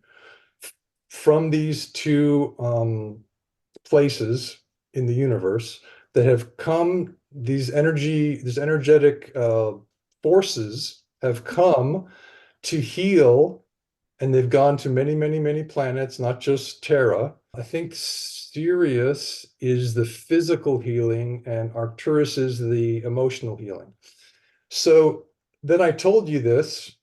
from these two places in the universe that have come, these energetic forces have come to heal, and they've gone to many, many, many planets, not just Terra. I think Sirius is the physical healing and Arcturus is the emotional healing. So then I told you this,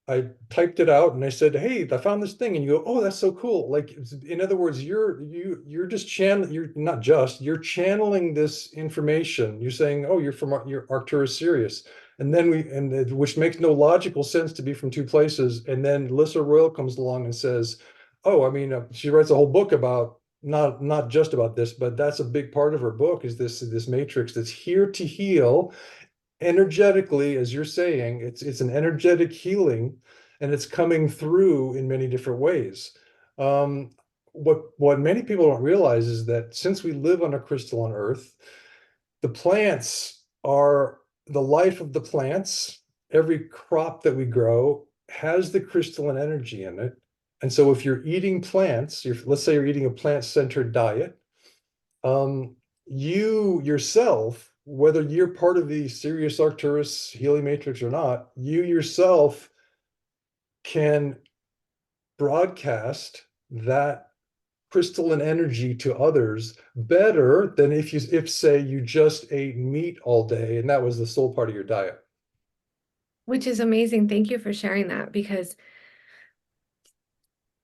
I typed it out and I said, "Hey, I found this thing." And you go, "Oh, that's so cool." Like, in other words, you're just you're not just, you're channeling this information. You're saying, "Oh, you're Arcturus Sirius." And then which makes no logical sense to be from two places. And then Lissa Royal comes along and says, "Oh, I mean, she writes a whole book about not just about this, but that's a big part of her book is this matrix that's here to heal energetically, as you're saying, it's an energetic healing, and it's coming through in many different ways. Um, what many people don't realize is that since we live on a crystalline Earth, the plants are the life of the plants. Every crop that we grow has the crystalline energy in it. And so if you're eating plants, let's say you're eating a plant-centered diet, you yourself, whether you're part of the Sirius Arcturus healing matrix or not, you yourself can broadcast that crystalline energy to others better than if say you just ate meat all day and that was the sole part of your diet. Which is amazing. Thank you for sharing that, because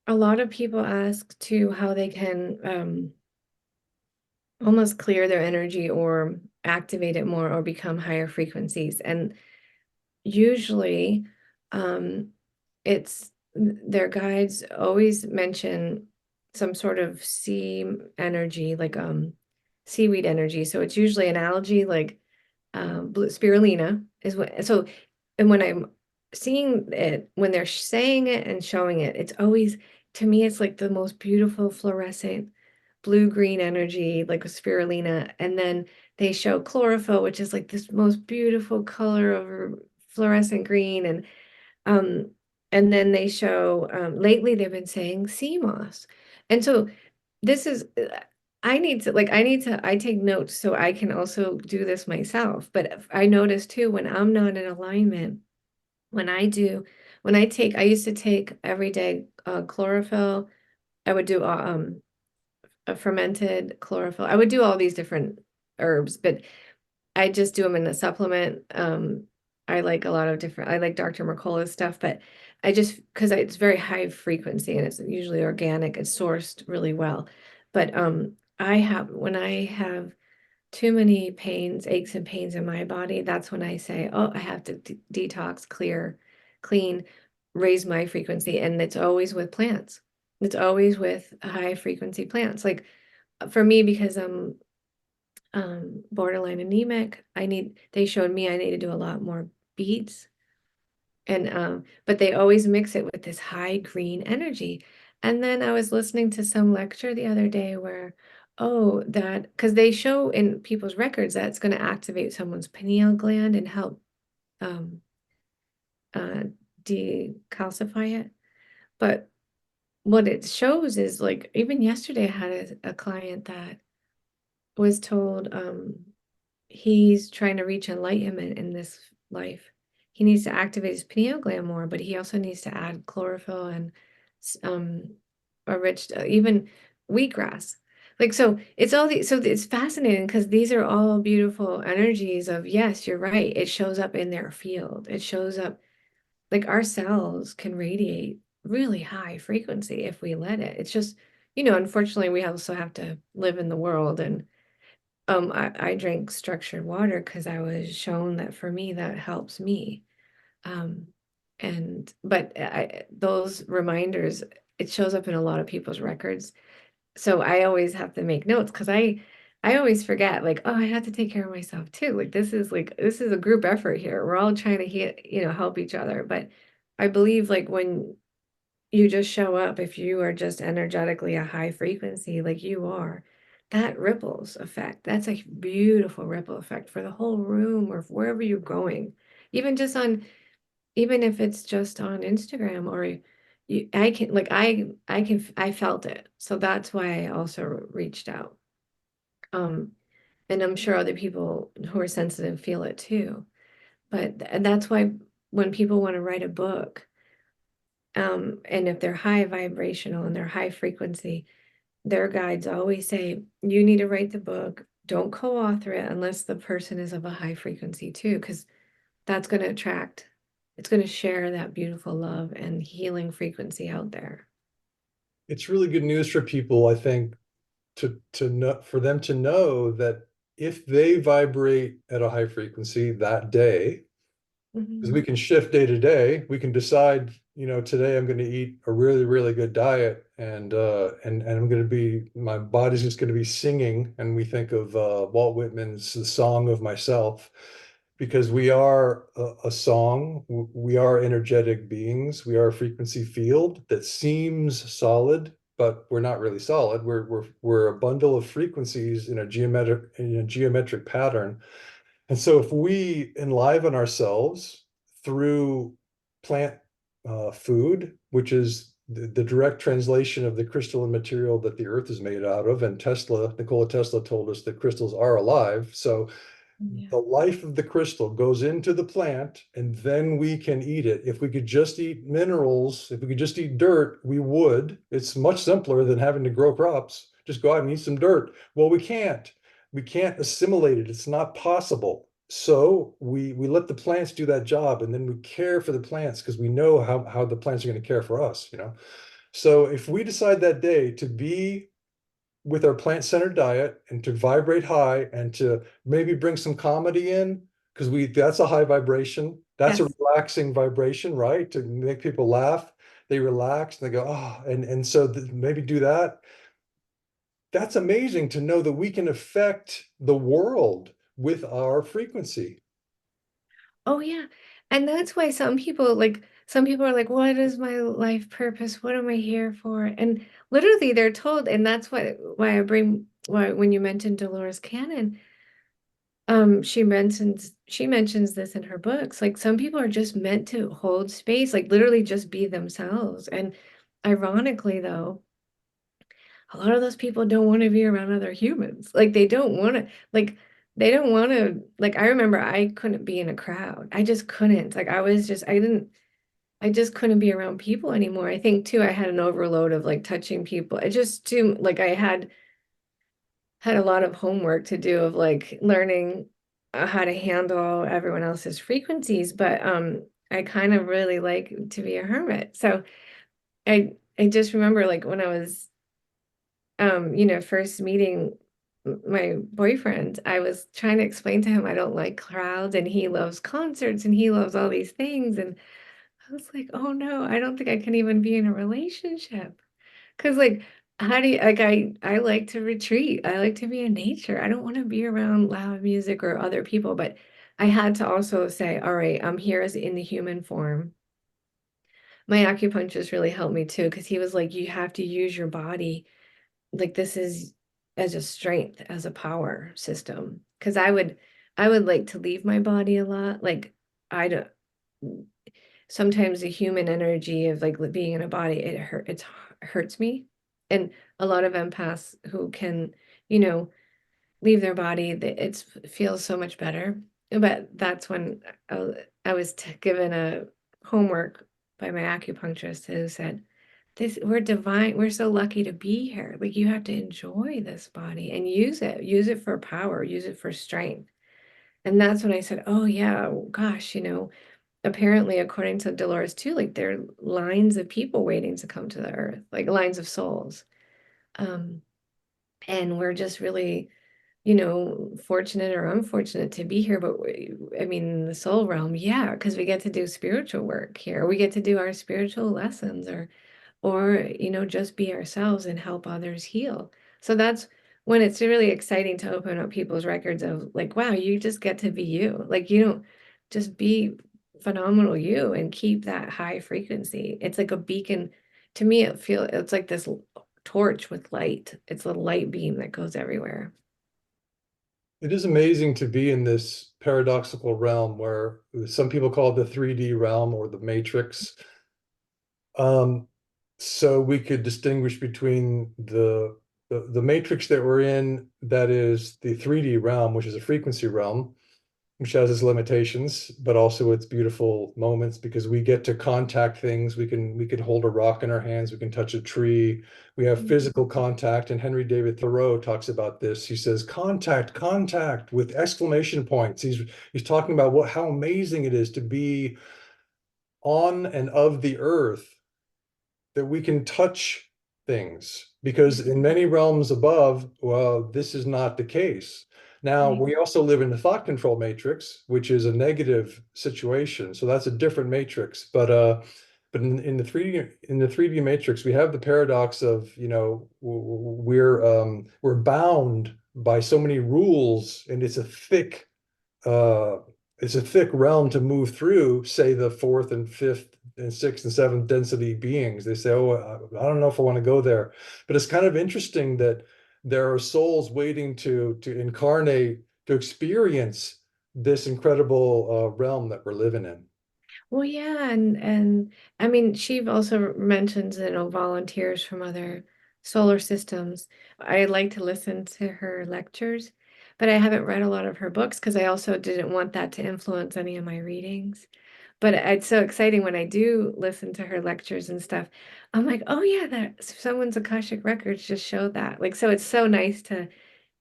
a lot of people ask too how they can almost clear their energy or activate it more or become higher frequencies. And usually um, it's their guides always mention some sort of sea energy, like seaweed energy. So it's usually an algae like spirulina is what. So, and when I'm seeing it, when they're saying it and showing it, it's always, to me, it's like the most beautiful fluorescent blue-green energy, like a spirulina. And then they show chlorophyll, which is like this most beautiful color of fluorescent green. Um, and then they show, lately they've been saying sea moss. And so this is, I take notes so I can also do this myself. But I notice too, when I'm not in alignment, when I do, I used to take every day chlorophyll. I would do a fermented chlorophyll. I would do all these different herbs, but I just do them in a supplement. I like a lot of different, I like Dr. Mercola's stuff, but I just, because it's very high frequency and it's usually organic, it's sourced really well. But when I have too many pains, aches and pains in my body, that's when I say, oh, I have to detox, clean, raise my frequency. And it's always with plants. It's always with high frequency plants. Like for me, because I'm borderline anemic, they showed me I need to do a lot more beets. And but they always mix it with this high green energy. And then I was listening to some lecture the other day where, oh, that because they show in people's records that it's going to activate someone's pineal gland and help um uh decalcify it. But what it shows is, like, even yesterday I had a client that was told he's trying to reach enlightenment in this life. He needs to activate his pineal gland more, but he also needs to add chlorophyll and a rich, even wheatgrass. Like, so it's all these, so it's fascinating because these are all beautiful energies of, yes, you're right. It shows up in their field. It shows up like our cells can radiate really high frequency if we let it. It's just, unfortunately, we also have to live in the world. And I drink structured water because I was shown that for me, that helps me. Um, but those reminders, it shows up in a lot of people's records. So I always have to make notes because I always forget, like, oh, I have to take care of myself too. This is a group effort here. We're all trying to help each other. But I believe like when you just show up, if you are just energetically a high frequency like you are, that ripples effect. That's a beautiful ripple effect for the whole room or wherever you're going. Even just on even if it's just on Instagram or I can like I felt it. So that's why I also reached out. Um, and I'm sure other people who are sensitive feel it too. But and that's why when people want to write a book, and if they're high vibrational and they're high frequency, their guides always say, you need to write the book. Don't co-author it unless the person is of a high frequency too, because that's going to attract, it's going to share that beautiful love and healing frequency out there. It's really good news for people, I think, to know, for them to know that if they vibrate at a high frequency that day, because we Mhm. can shift day to day. We can decide, today I'm going to eat a really, really good diet, and I'm going to be, my body's just going to be singing. And we think of Walt Whitman's The Song of Myself, because we are a song. We are energetic beings. We are a frequency field that seems solid, but we're not really solid. We're a bundle of frequencies in a geometric pattern. And so if we enliven ourselves through plant food, which is the direct translation of the crystalline material that the earth is made out of, and Nikola Tesla told us that crystals are alive. So Yeah. the life of the crystal goes into the plant, and then we can eat it. If we could just eat minerals, if we could just eat dirt, we would. It's much simpler than having to grow crops. Just go out and eat some dirt. Well, we can't. We can't assimilate it. It's not possible. So we let the plants do that job, and then we care for the plants because we know how the plants are going to care for us. So if we decide that day to be with our plant-centered diet and to vibrate high and to maybe bring some comedy in, because we that's a high vibration. That's a Yes. relaxing vibration, right? To make people laugh, they relax and they go, oh, and so maybe do that. That's amazing to know that we can affect the world with our frequency. Oh yeah. And that's why some people are like, what is my life purpose? What am I here for? And literally they're told, and that's why I bring why when you mentioned Dolores Cannon, she mentions this in her books. Like some people are just meant to hold space, like literally just be themselves. And ironically though, a lot of those people don't want to be around other humans. Like they don't want to like I remember I couldn't be in a crowd. I just couldn't. Like I just couldn't be around people anymore. I think too I had an overload of like touching people. It just too like I had a lot of homework to do of like learning how to handle everyone else's frequencies, but I kind of really like to be a hermit. So I just remember like when I was first meeting my boyfriend, I was trying to explain to him I don't like crowds and he loves concerts and he loves all these things. And I was like, oh no, I don't think I can even be in a relationship. Cause like, how do you like I like to retreat. I like to be in nature. I don't want to be around loud music or other people, but I had to also say, all right, I'm here as in the human form. My acupuncturist really helped me too, because he was like, you have to use your body like this is as a strength, as a power system. Because I would like to leave my body a lot. Like I don't sometimes the human energy of like being in a body, it hurts me. And a lot of empaths who can, you know, leave their body, it feels so much better. But that's when I was given a homework by my acupuncturist who said, this we're divine, we're so lucky to be here. Like you have to enjoy this body and use it for power, use it for strength. And that's when I said, oh yeah, gosh, apparently, according to Dolores too, like there are lines of people waiting to come to the earth, like lines of souls. Um, and we're just really, fortunate or unfortunate to be here. But I mean, the soul realm, yeah, because we get to do spiritual work here. We get to do our spiritual lessons, or just be ourselves and help others heal. So that's when it's really exciting to open up people's records of like, wow, you just get to be you. Like you don't just be phenomenal you and keep that high frequency. It's like a beacon. To me, it's like this torch with light. It's a light beam that goes everywhere. It is amazing to be in this paradoxical realm where some people call it the 3D realm or the matrix. Um, so we could distinguish between the matrix that we're in, that is the 3D realm, which is a frequency realm, which has its limitations, but also its beautiful moments because we get to contact things. We can hold a rock in our hands, we can touch a tree, we have Mhm. physical contact. And Henry David Thoreau talks about this. He says, contact, contact with exclamation points. He's talking about how amazing it is to be on and of the earth, that we can touch things, because in many realms above, well, this is not the case. Now, Right. we also live in the thought control matrix, which is a negative situation. So that's a different matrix. But in the 3D matrix, we have the paradox of, we're bound by so many rules, and uh, it's a thick realm to move through, say the fourth and fifth and sixth and seventh density beings. They say, oh, I don't know if I want to go there. But it's kind of interesting that there are souls waiting to incarnate, to experience this incredible realm that we're living in. Well, yeah, and I mean, she also mentions, volunteers from other solar systems. I like to listen to her lectures, but I haven't read a lot of her books because I also didn't want that to influence any of my readings. But it's so exciting when I do listen to her lectures and stuff. I'm like, oh yeah, that someone's Akashic Records just showed that. Like, so it's so nice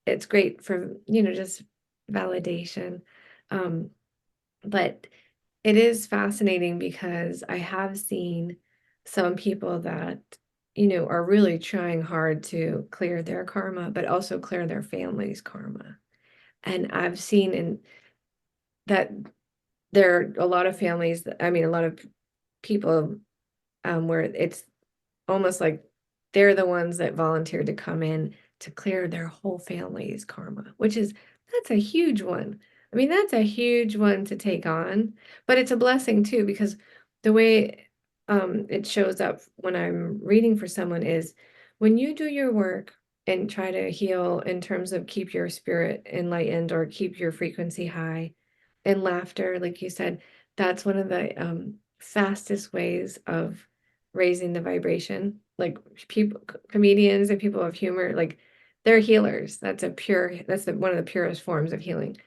it's great for, just validation. Um, but it is fascinating because I have seen some people that, are really trying hard to clear their karma, but also clear their family's karma. And I've seen in that there are a lot of families, I mean, a lot of people, where it's almost like they're the ones that volunteered to come in to clear their whole family's karma, that's a huge one. I mean, that's a huge one to take on, but it's a blessing too, because the way it shows up when I'm reading for someone is when you do your work and try to heal in terms of keep your spirit enlightened or keep your frequency high, and laughter, like you said, that's one of the fastest ways of raising the vibration. Like people, comedians and people of humor, like they're healers. One of the purest forms of healing.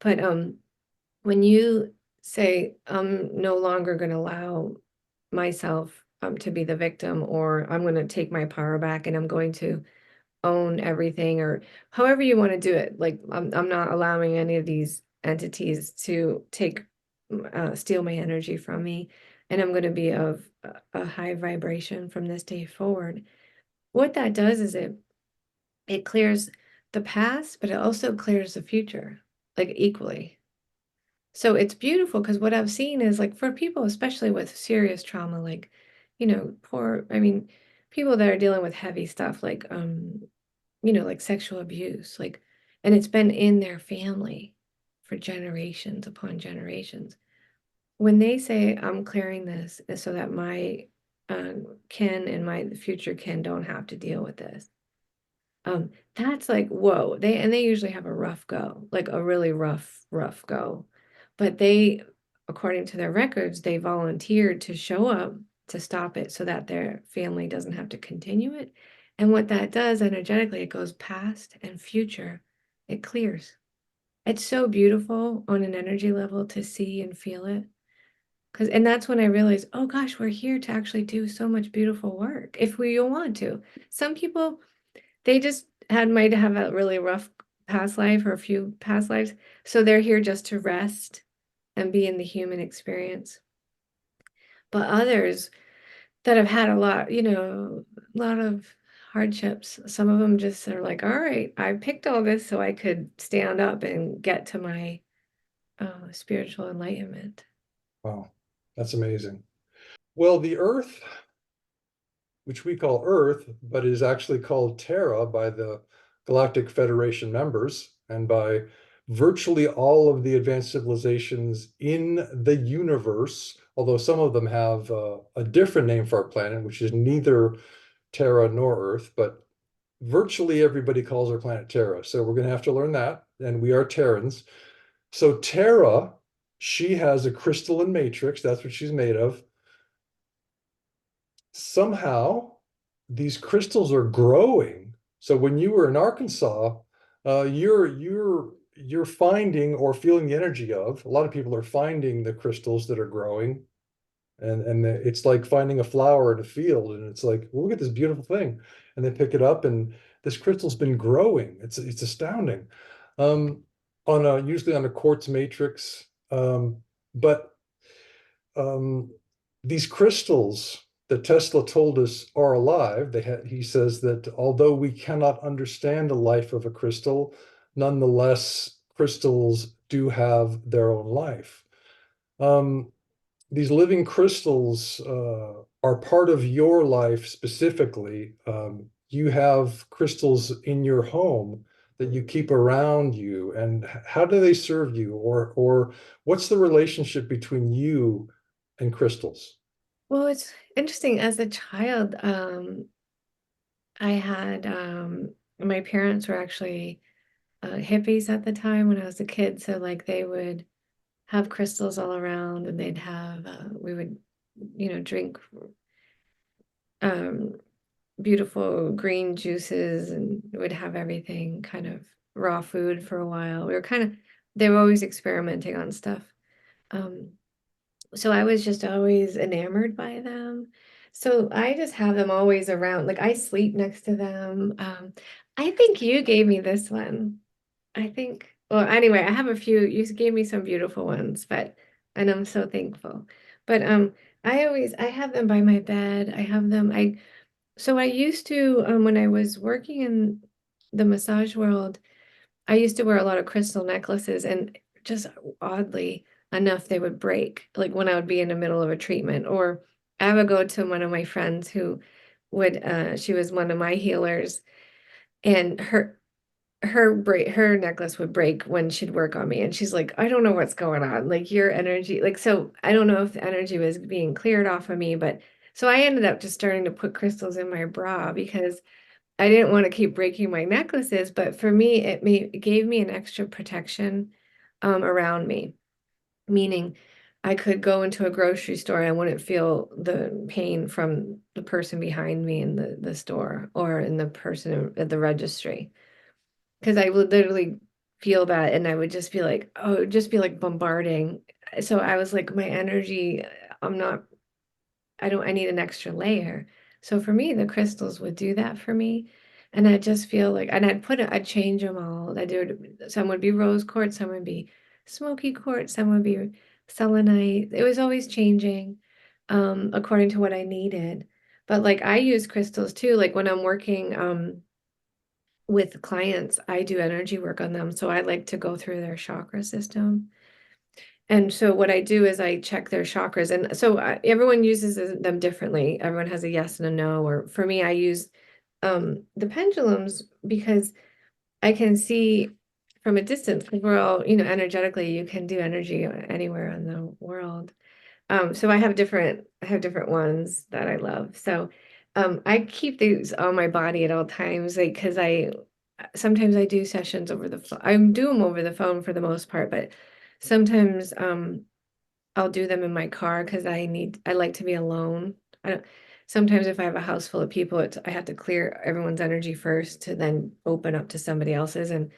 But when you say, I'm no longer going to allow myself to be the victim, or I'm going to take my power back and I'm going to own everything, or however you want to do it. Like I'm not allowing any of these entities to steal my energy from me, and I'm going to be of a high vibration from this day forward. What that does is it clears the past, but it also clears the future, like equally. So it's beautiful because what I've seen is like for people, especially with serious trauma, like, I mean, people that are dealing with heavy stuff like like sexual abuse, like, and it's been in their family for generations upon generations. When they say, I'm clearing this so that my kin and my future kin don't have to deal with this, that's like, whoa. They usually have a rough go, like a really rough go. But according to their records, they volunteered to show up to stop it so that their family doesn't have to continue it. And what that does energetically, it goes past and future. It clears. It's so beautiful on an energy level to see and feel it. And that's when I realized, oh gosh, we're here to actually do so much beautiful work if we want to. Some people, they just might have a really rough past life or a few past lives. So they're here just to rest and be in the human experience. But others that have had a lot, a lot of hardships, some of them just are like, all right, I picked all this so I could stand up and get to my spiritual enlightenment. Wow, that's amazing. Well, the Earth, which we call Earth, but is actually called Terra by the Galactic Federation members and by virtually all of the advanced civilizations in the universe, although some of them have a different name for our planet, which is neither Terra nor Earth, but virtually everybody calls our planet Terra. So we're going to have to learn that, and we are Terrans. So Terra, she has a crystalline matrix. That's what she's made of. Somehow these crystals are growing. So when you were in Arkansas, you're finding or feeling the energy of. A lot of people are finding the crystals that are growing, and it's like finding a flower in a field, and it's like, well, look at this beautiful thing, and they pick it up, and this crystal's been growing. It's astounding. Um, on a usually on a quartz matrix, but um, these crystals that Tesla told us are alive. He says that although we cannot understand the life of a crystal, nonetheless, crystals do have their own life. Um, these living crystals are part of your life specifically. You have crystals in your home that you keep around you, and how do they serve you, or what's the relationship between you and crystals? Well, it's interesting. As a child, I had my parents were actually hippies at the time when I was a kid, so like they would have crystals all around, and they'd have we would, drink um, beautiful green juices, and would have everything kind of raw food for a while. They were always experimenting on stuff. Um, so I was just always enamored by them. So I just have them always around. Like I sleep next to them. I think you gave me this one. Well, anyway, I have a few. You gave me some beautiful ones, and I'm so thankful. But I have them by my bed. I have them. So I used to, when I was working in the massage world, I used to wear a lot of crystal necklaces, and just oddly enough, they would break, like when I would be in the middle of a treatment, or I would go to one of my friends who she was one of my healers, and her necklace would break when she'd work on me, and she's like, I don't know what's going on, like your energy, like, so I don't know if the energy was being cleared off of me, but so I ended up just starting to put crystals in my bra because I didn't want to keep breaking my necklaces, but for me, it gave me an extra protection around me, meaning I could go into a grocery store and I wouldn't feel the pain from the person behind me in the store or in the person at the registry. Because I would literally feel that, and I would just be like, oh, it would just be like bombarding. So I was like, my energy, I'm not I need an extra layer. So for me, the crystals would do that for me. And I just feel like, and I'd change them all. Some would be rose quartz, some would be smoky quartz, some would be selenite. It was always changing, according to what I needed. But like I use crystals too. Like when I'm working, with clients, I do energy work on them. So I like to go through their chakra system. And so what I do is I check their chakras. And so everyone uses them differently. Everyone has a yes and a no. Or for me, I use the pendulums because I can see from a distance, because we're all, energetically, you can do energy anywhere in the world. So I have different ones that I love. So I keep these on my body at all times, like, because sometimes I do sessions over the phone. I do them over the phone for the most part, but sometimes I'll do them in my car because I like to be alone. I don't, Sometimes if I have a house full of people, I have to clear everyone's energy first to then open up to somebody else's. And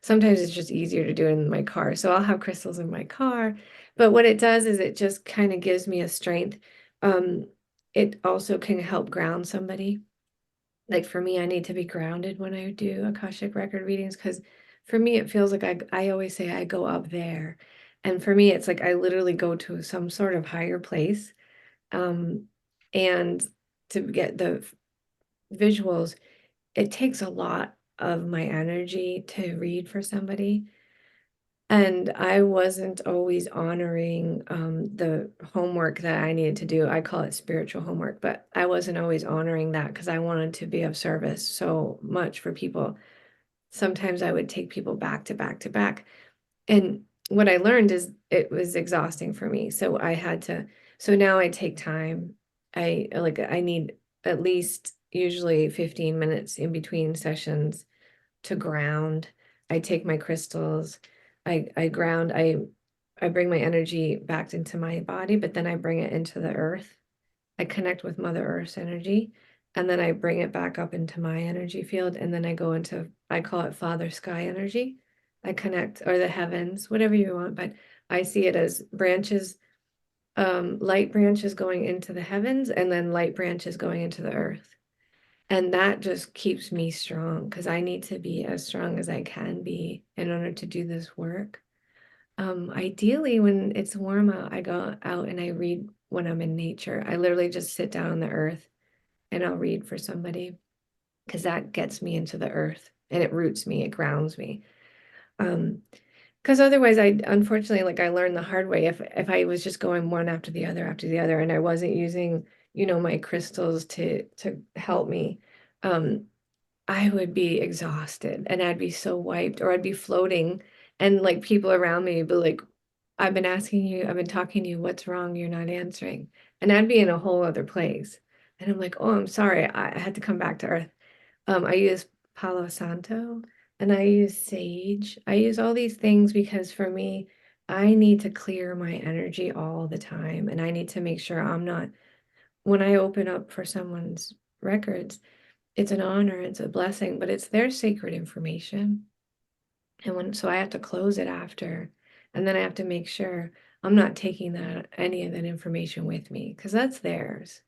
sometimes it's just easier to do it in my car. So I'll have crystals in my car. But what it does is it just kind of gives me a strength. Um, it also can help ground somebody. Like for me, I need to be grounded when I do Akashic record readings because for me, it feels like I always say I go up there. And for me, it's like I literally go to some sort of higher place. Um, and to get the visuals, it takes a lot of my energy to read for somebody. And I wasn't always honoring the homework that I needed to do. I call it spiritual homework, but I wasn't always honoring that because I wanted to be of service so much for people. Sometimes I would take people back to back to back. And what I learned is it was exhausting for me. So I had to, so now I take time. I need at least usually 15 minutes in between sessions to ground. I take my crystals, I ground, I bring my energy back into my body, but then I bring it into the earth. I connect with Mother Earth's energy, and then I bring it back up into my energy field, and then I go into, I call it Father Sky energy. I connect, or the heavens, whatever you want, but I see it as branches, light branches going into the heavens, and then light branches going into the earth. And that just keeps me strong because I need to be as strong as I can be in order to do this work. Ideally, when it's warm out, I go out and I read when I'm in nature. I literally just sit down on the earth and I'll read for somebody because that gets me into the earth and it roots me, it grounds me. Um, because otherwise I unfortunately like I learned the hard way if I was just going one after the other and I wasn't using, my crystals to help me. Um, I would be exhausted and I'd be so wiped or I'd be floating and like people around me would be like, I've been asking you, I've been talking to you, what's wrong? You're not answering. And I'd be in a whole other place. And I'm like, oh, I'm sorry. I had to come back to earth. I use Palo Santo and I use sage. I use all these things because for me, I need to clear my energy all the time. And I need to make sure I'm not, when I open up for someone's records, it's an honor, it's a blessing, but it's their sacred information. And so I have to close it after, and then I have to make sure I'm not taking any of that information with me because that's theirs.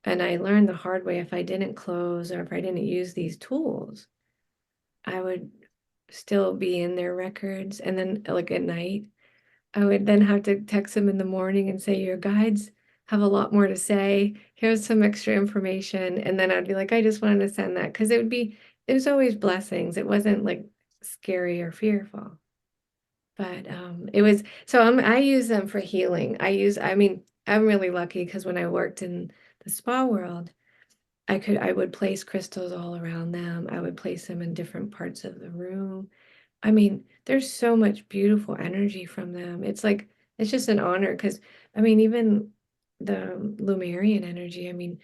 And I learned the hard way if I didn't close or if I didn't use these tools, I would still be in their records. And then like at night, I would then have to text them in the morning and say, your guides have a lot more to say. Here's some extra information. And then I'd be like, I just wanted to send that because it was always blessings. It wasn't like scary or fearful. But it was, so I use them for healing. I mean, I'm really lucky because when I worked in the spa world, I would place crystals all around them. I would place them in different parts of the room. I mean, there's so much beautiful energy from them. It's like, it's just an honor because, I mean, even the Lumerian energy, I mean,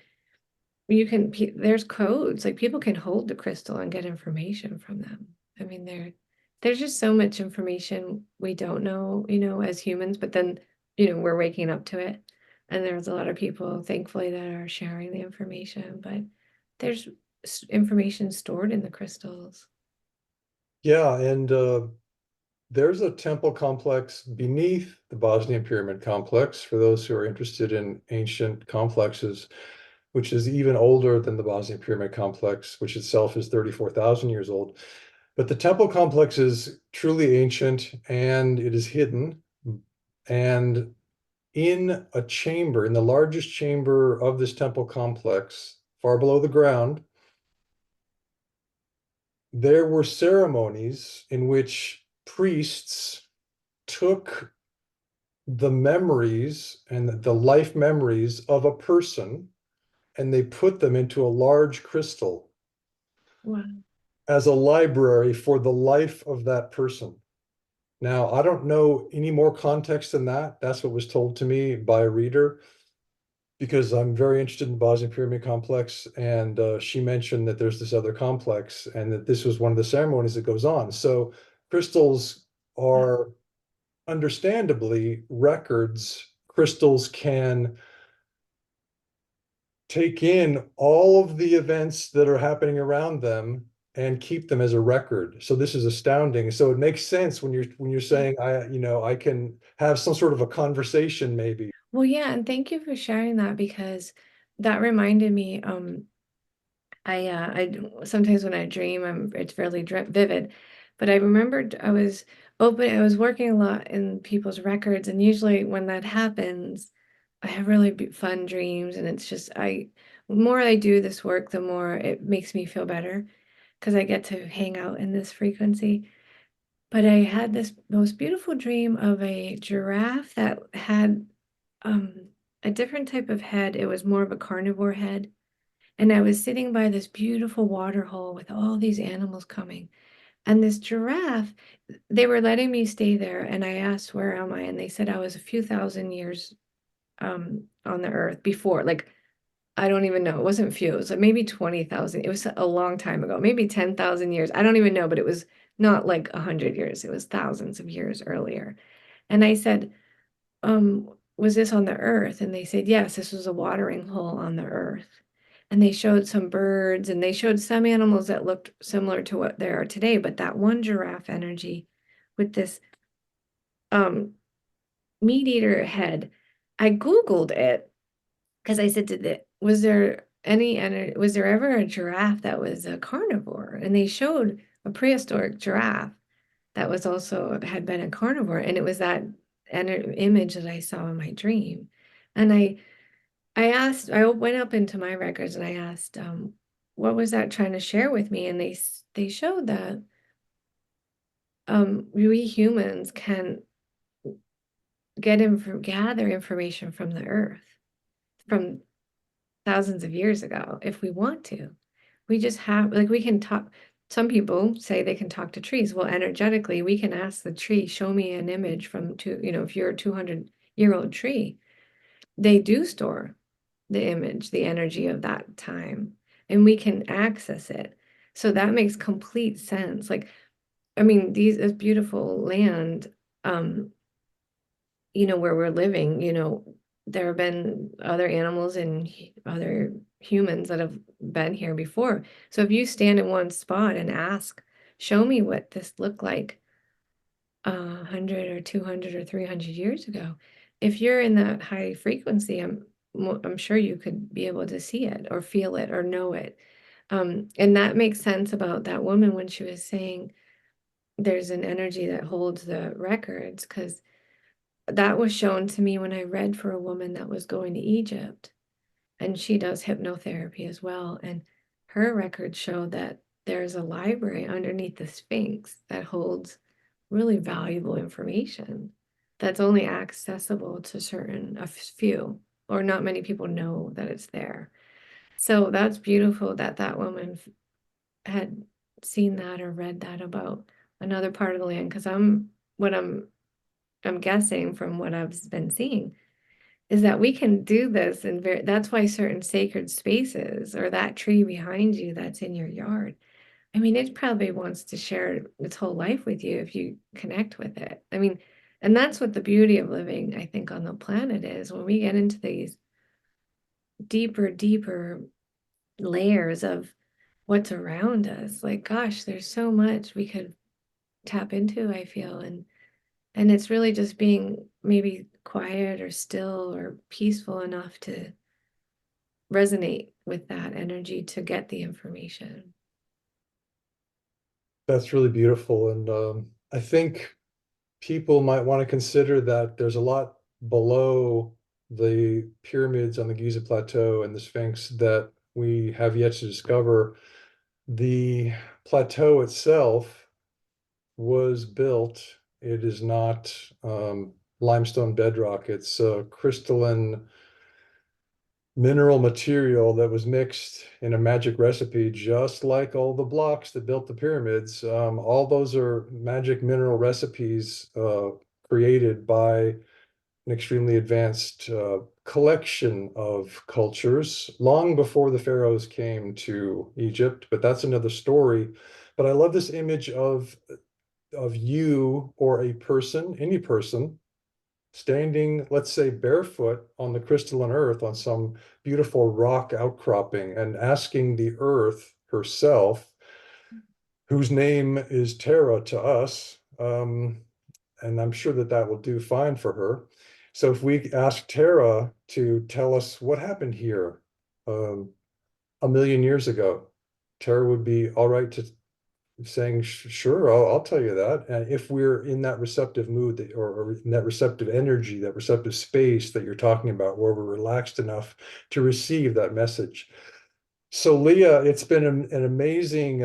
there's codes, like people can hold the crystal and get information from them. I mean, there's just so much information we don't know, as humans, but then, we're waking up to it. And there's a lot of people, thankfully, that are sharing the information, but there's information stored in the crystals. Yeah, and there's a temple complex beneath the Bosnian Pyramid complex for those who are interested in ancient complexes, which is even older than the Bosnian Pyramid complex, which itself is 34,000 years old. But the temple complex is truly ancient and it is hidden. And in a chamber, in the largest chamber of this temple complex, far below the ground, there were ceremonies in which priests took the memories and the life memories of a person and they put them into a large crystal Wow. as a library for the life of that person. Now, I don't know any more context than that. That's what was told to me by a reader because I'm very interested in the Bosnian Pyramid complex. And she mentioned that there's this other complex and that this was one of the ceremonies that goes on. So crystals are understandably records. Crystals can take in all of the events that are happening around them and keep them as a record. So this is astounding. So it makes sense when you're saying I can have some sort of a conversation maybe. Well, yeah, and thank you for sharing that because that reminded me, I sometimes when I dream, it's fairly vivid, but I remembered I was I was working a lot in people's records, and usually when that happens, I have really fun dreams, and it's just the more I do this work, the more it makes me feel better because I get to hang out in this frequency. But I had this most beautiful dream of a giraffe that had um, a different type of head. It was more of a carnivore head. And I was sitting by this beautiful water hole with all these animals coming. And this giraffe, they were letting me stay there. And I asked, where am I? And they said I was a few thousand years on the earth before. Like, I don't even know. It wasn't few. It was like maybe 20,000. It was a long time ago, maybe 10,000 years. I don't even know, but it was not like 100 years. It was thousands of years earlier. And I said, was this on the earth? And they said, yes, this was a watering hole on the earth. And they showed some birds and they showed some animals that looked similar to what there are today, but that one giraffe energy with this um meat eater head, I Googled it because I said, was there was there ever a giraffe that was a carnivore? And they showed a prehistoric giraffe that was also had been a carnivore, and it was that image that I saw in my dream. And I went up into my records and I asked, what was that trying to share with me? And they showed that we humans can gather information from the earth from thousands of years ago if we want to. We just have, like, we can talk. Some people say they can talk to trees. Well, energetically, we can ask the tree, show me an image from if you're a 200-year-old tree, they do store the image, the energy of that time, and we can access it. So that makes complete sense. Like, I mean, this beautiful land, um, where we're living, there have been other animals and other humans that have been here before. So if you stand in one spot and ask, show me what this looked like 100 or 200 or 300 years ago, if you're in that high frequency, I'm sure you could be able to see it or feel it or know it. And that makes sense about that woman when she was saying there's an energy that holds the records, because that was shown to me when I read for a woman that was going to Egypt, and she does hypnotherapy as well. And her records show that there's a library underneath the Sphinx that holds really valuable information that's only accessible to a few, or not many people know that it's there. So that's beautiful that that woman had seen that or read that about another part of the land. Because what I'm guessing from what I've been seeing is that we can do this, and that's why certain sacred spaces, or that tree behind you that's in your yard, I mean, it probably wants to share its whole life with you if you connect with it. I mean, and that's what the beauty of living, I think, on the planet is, when we get into these deeper layers of what's around us. Like, gosh, there's so much we could tap into, I feel. And it's really just being maybe quiet or still or peaceful enough to resonate with that energy to get the information. That's really beautiful. And I think people might want to consider that there's a lot below the pyramids on the Giza Plateau and the Sphinx that we have yet to discover. The plateau itself was built, it is not limestone bedrock, it's crystalline mineral material that was mixed in a magic recipe, just like all the blocks that built the pyramids. All those are magic mineral recipes created by an extremely advanced collection of cultures long before the pharaohs came to Egypt, but that's another story. But I love this image of you or a person, any person, standing, let's say, barefoot on the crystalline earth on some beautiful rock outcropping and asking the earth herself, whose name is Terra to us, and I'm sure that that will do fine for her. So if we ask Terra to tell us what happened here 1,000,000 years ago, Terra would be all right to saying, Sure, I'll tell you that." And if we're in that receptive mood or in that receptive energy, that receptive space that you're talking about, where we're relaxed enough to receive that message. So, Leah, it's been an amazing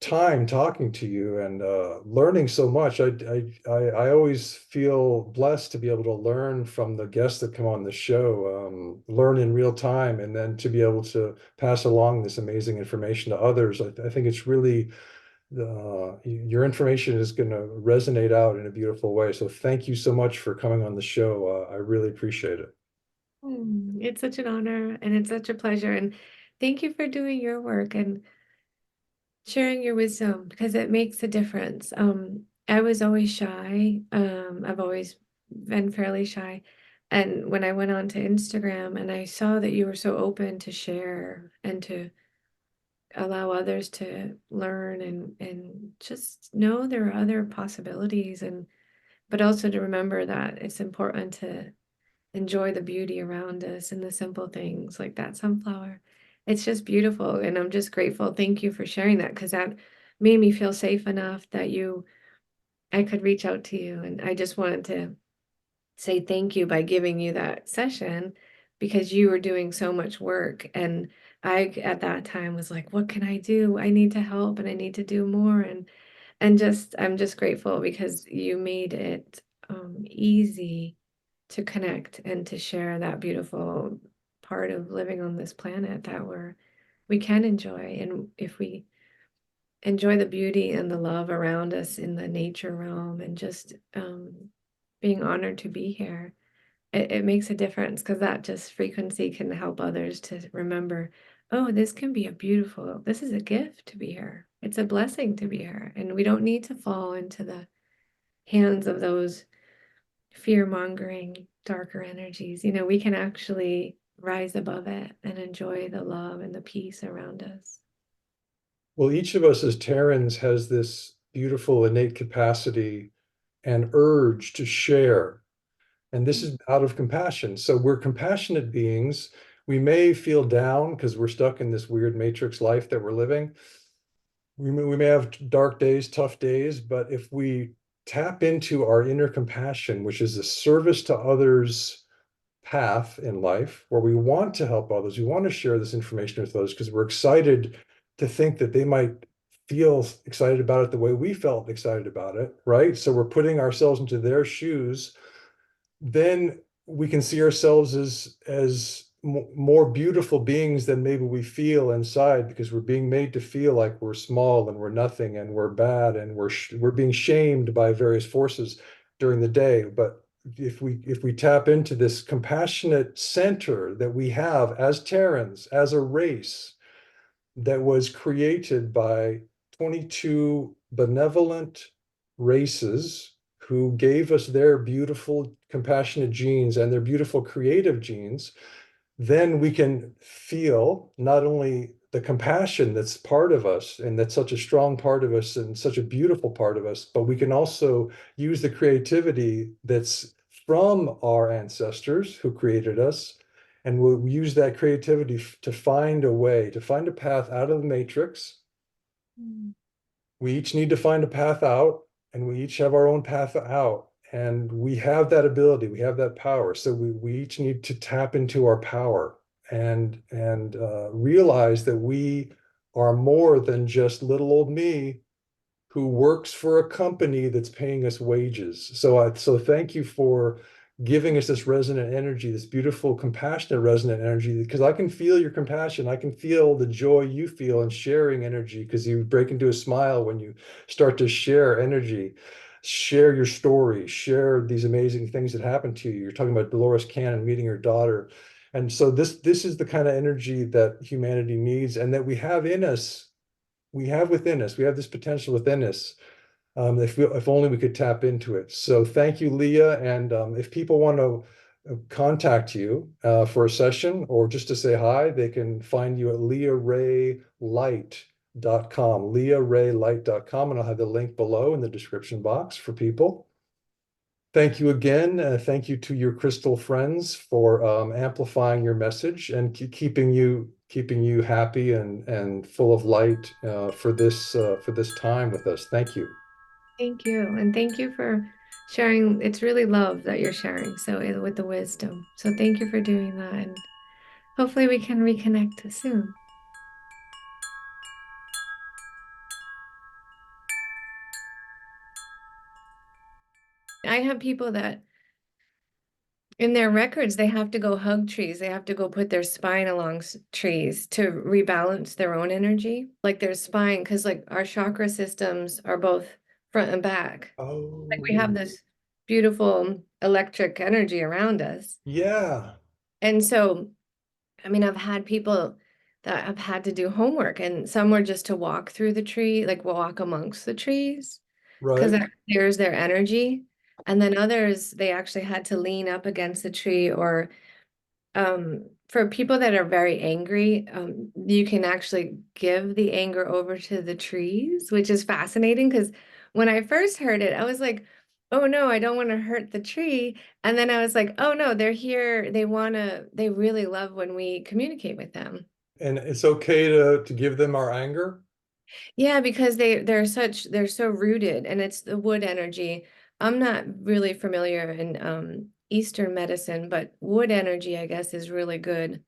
time talking to you and learning so much. I always feel blessed to be able to learn from the guests that come on the show, learn in real time, and then to be able to pass along this amazing information to others. I think it's really your information is going to resonate out in a beautiful way. So thank you so much for coming on the show. I really appreciate it. It's such an honor and it's such a pleasure. And thank you for doing your work and sharing your wisdom because it makes a difference. I was always shy. I've always been fairly shy. And when I went on to Instagram and I saw that you were so open to share and to allow others to learn and just know there are other possibilities and but also to remember that it's important to enjoy the beauty around us and the simple things like that sunflower. It's just beautiful, and I'm just grateful. Thank you for sharing that because that made me feel safe enough that I could reach out to you. And I just wanted to say thank you by giving you that session because you were doing so much work. And I, at that time, was like, what can I do? I need to help and I need to do more. And just, I'm just grateful because you made it easy to connect and to share that beautiful part of living on this planet that we can enjoy. And if we enjoy the beauty and the love around us in the nature realm and just being honored to be here, it makes a difference because that just frequency can help others to remember, oh, this can be a beautiful, this is a gift to be here. It's a blessing to be here. And we don't need to fall into the hands of those fear-mongering, darker energies. We can actually rise above it and enjoy the love and the peace around us. Well, each of us as Terrans has this beautiful innate capacity and urge to share. And this is out of compassion. So we're compassionate beings. We may feel down because we're stuck in this weird matrix life that we're living. We may have dark days, tough days, but if we tap into our inner compassion, which is a service to others path in life, where we want to help others, we want to share this information with others because we're excited to think that they might feel excited about it the way we felt excited about it, right? So we're putting ourselves into their shoes, then we can see ourselves as more beautiful beings than maybe we feel inside, because we're being made to feel like we're small and we're nothing and we're bad and we're being shamed by various forces during the day. But if we tap into this compassionate center that we have as Terrans, as a race that was created by 22 benevolent races who gave us their beautiful compassionate genes and their beautiful creative genes, then we can feel not only the compassion that's part of us and that's such a strong part of us and such a beautiful part of us, but we can also use the creativity that's from our ancestors who created us. And we'll use that creativity to find a way, to find a path out of the matrix. Mm. We each need to find a path out, and we each have our own path out. And we have that ability, we have that power. So we each need to tap into our power and realize that we are more than just little old me who works for a company that's paying us wages. So thank you for giving us this resonant energy, this beautiful, compassionate resonant energy, because I can feel your compassion. I can feel the joy you feel in sharing energy, because you break into a smile when you start to share energy, share your story, share these amazing things that happened to you. You're talking about Dolores Cannon meeting her daughter. And so this is the kind of energy that humanity needs and that we have in us. We have within us. We have this potential within us. If only we could tap into it. So thank you, Leah. And if people want to contact you for a session or just to say hi, they can find you at leahraylight.com, leahraylight.com. And I'll have the link below in the description box for people. Thank you again. Thank you to your crystal friends for amplifying your message and keeping you happy and full of light for this time with us. Thank you. Thank you. And thank you for sharing. It's really love that you're sharing. So with the wisdom. So thank you for doing that. And hopefully we can reconnect soon. I have people that in their records, they have to go hug trees. They have to go put their spine along trees to rebalance their own energy, like their spine, because like our chakra systems are both front and back. Like we have Oh, this beautiful electric energy around us. yeah, And so, I mean, I've had people that have had to do homework, and some were just to walk through the tree, like walk amongst the trees, because right. that clears their energy. And then others, they actually had to lean up against the tree or for people that are very angry, you can actually give the anger over to the trees, which is fascinating because when I first heard it, I was like, oh no, I don't want to hurt the tree. And then I was like, oh no, they're here. They really love when we communicate with them. And it's okay to give them our anger. Yeah, because they're so rooted and it's the wood energy. I'm not really familiar in Eastern medicine, but wood energy, I guess, is really good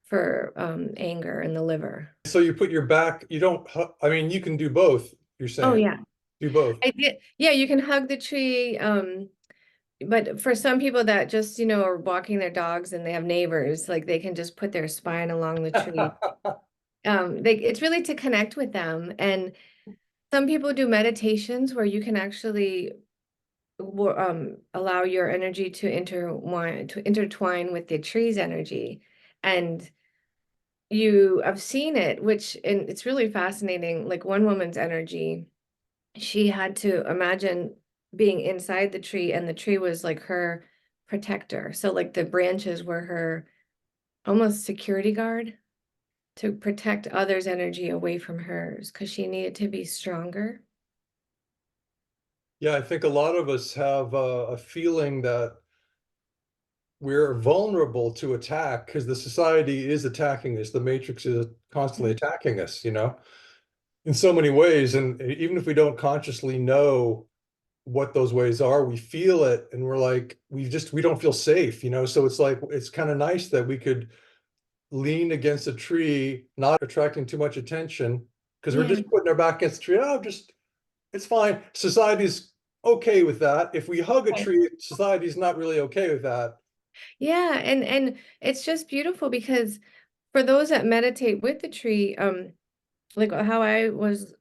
for anger in the liver. So you put your back, you don't, I mean, you can do both, you're Oh saying. yeah. Do both. I did. Yeah, you can hug the tree. But for some people that just, are walking their dogs and they have neighbors, like they can just put their spine along the tree. It's really to connect with them. And some people do meditations where you can actually allow your energy to intertwine with the tree's energy. And I've seen it, and it's really fascinating. Like one woman's energy, she had to imagine being inside the tree, and the tree was like her protector. So, like the branches were her almost security guard to protect others' energy away from hers because she needed to be stronger. Yeah, I think a lot of us have a feeling that we're vulnerable to attack because the society is attacking us. The matrix is constantly Mhm. attacking us, in so many ways. And even if we don't consciously know what those ways are, we feel it and we're like, we don't feel safe. So it's like, it's kind of nice that we could lean against a tree, not attracting too much attention because we're Yeah, just putting our back against the tree. Oh, just it's fine. Society's okay with that. If we hug a right. tree, society's not really okay with that. Yeah, and it's just beautiful because for those that meditate with the tree, like how I was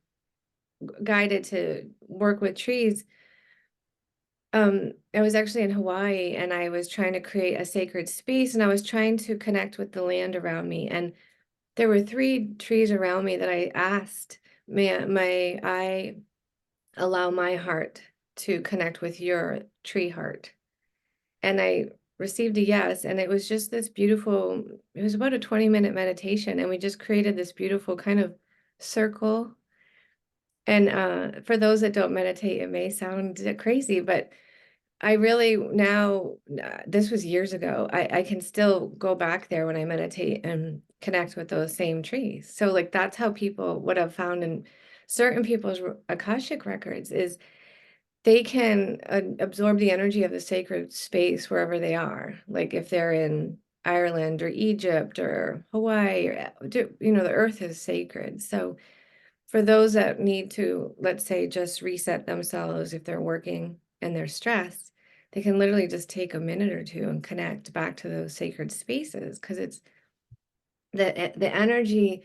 guided to work with trees. I was actually in Hawaii and I was trying to create a sacred space and I was trying to connect with the land around me. And there were three trees around me that I asked, may I allow my heart to connect with your tree heart? And I received a yes. And it was just this beautiful, it was about a 20-minute meditation. And we just created this beautiful kind of circle. And for those that don't meditate, it may sound crazy, but I really now, this was years ago. I can still go back there when I meditate and connect with those same trees. So like that's how people, what I've found in certain people's Akashic records is they can absorb the energy of the sacred space wherever they are. Like if they're in Ireland or Egypt or Hawaii or, the earth is sacred. So for those that need to, let's say, just reset themselves if they're working and they're stressed, they can literally just take a minute or two and connect back to those sacred spaces because it's the energy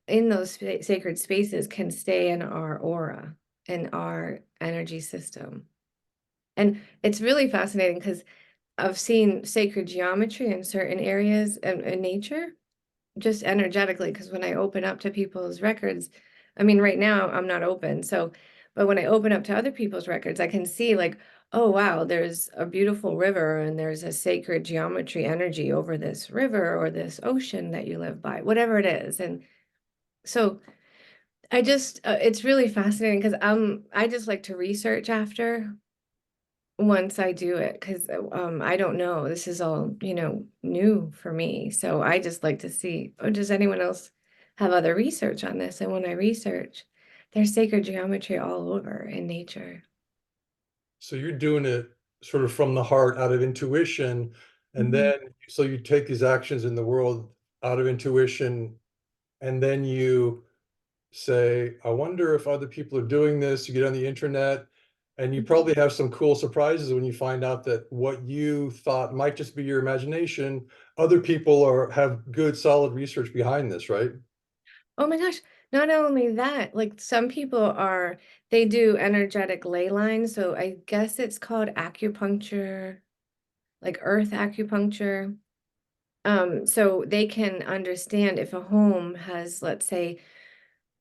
in those sacred spaces can stay in our aura, in our energy system. And it's really fascinating because I've seen sacred geometry in certain areas in nature just energetically, because when I open up to people's records, I mean, right now I'm not open. So, but when I open up to other people's records, I can see like, oh, wow, there's a beautiful river and there's a sacred geometry energy over this river or this ocean that you live by, whatever it is. And so it's really fascinating because I just like to research after. once I do it, because I don't know. This is all, new for me. So I just like to see, oh, does anyone else have other research on this? And when I research, there's sacred geometry all over in nature. So you're doing it sort of from the heart, out of intuition, and Mhm. then so you take these actions in the world out of intuition, and then you say, I wonder if other people are doing this. You get on the internet, and you Mhm. probably have some cool surprises when you find out that what you thought might just be your imagination, other people have good, solid research behind this, right? Oh my gosh, not only that, like some people they do energetic ley lines. So I guess it's called acupuncture, like earth acupuncture. So they can understand if a home has, let's say,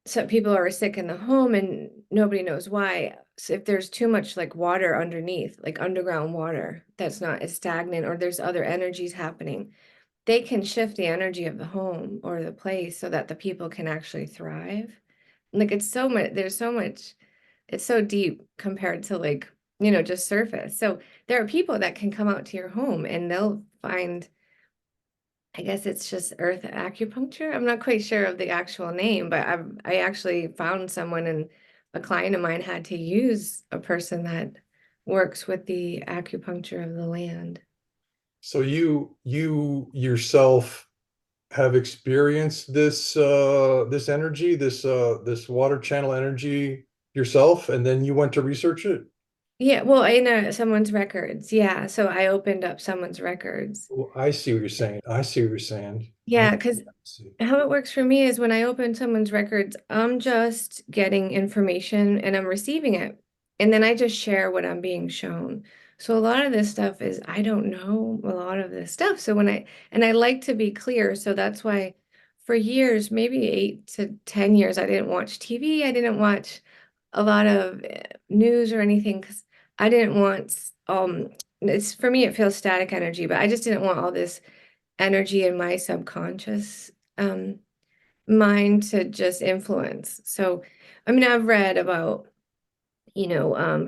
some people are sick in the home and nobody knows why. So if there's too much like water underneath, like underground water that's not as stagnant, or there's other energies happening, they can shift the energy of the home or the place so that the people can actually thrive. Like it's so much, there's so much, it's so deep compared to like, just surface. So there are people that can come out to your home and they'll find, I guess it's just earth acupuncture. I'm not quite sure of the actual name, but I actually found someone, and a client of mine had to use a person that works with the acupuncture of the land. So you yourself have experienced this energy, this water channel energy yourself, and then you went to research it. Yeah, well, in someone's records. Yeah, so I opened up someone's records. Oh, I see what you're saying. I see what you're saying. I Yeah, because see. how it works for me is when I open someone's records, I'm just getting information and I'm receiving it. And then I just share what I'm being shown. So a lot of this stuff is I don't know a lot of this stuff. So and I like to be clear. So that's why for years, maybe 8 to 10 years, I didn't watch TV. I didn't watch a lot of news or anything because I didn't want, it's for me, it feels static energy, but I just didn't want all this energy in my subconscious um, mind to just influence. So, I mean, I've read about,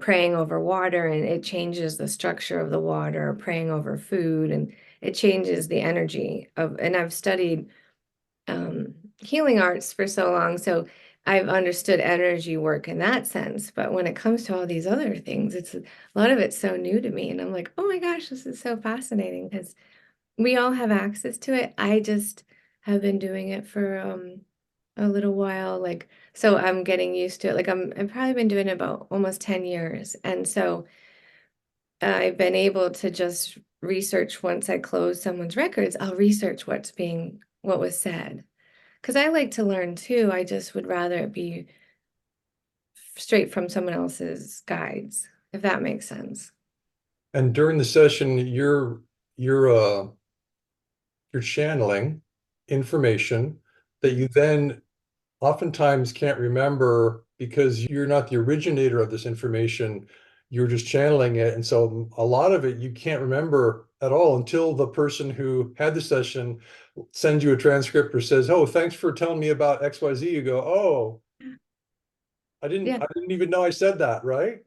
praying over water and it changes the structure of the water, or praying over food and it changes the energy of, and I've studied healing arts for so long. So I've understood energy work in that sense. But when it comes to all these other things, it's a lot of it's so new to me. And I'm like, oh my gosh, this is so fascinating because we all have access to it. I just have been doing it for a little while. Like, so I'm getting used to it. Like I've probably been doing it about almost 10 years. And so I've been able to just research once I close someone's records, I'll research what was said. Because I like to learn too. I just would rather it be straight from someone else's guides, if that makes sense. And during the session, you're you're channeling information that you then oftentimes can't remember because you're not the originator of this information. You're just channeling it. And so a lot of it you can't remember at all until the person who had the session sends you a transcript or says, oh, thanks for telling me about XYZ. You go, oh, Yeah. I didn't even know I said that, right?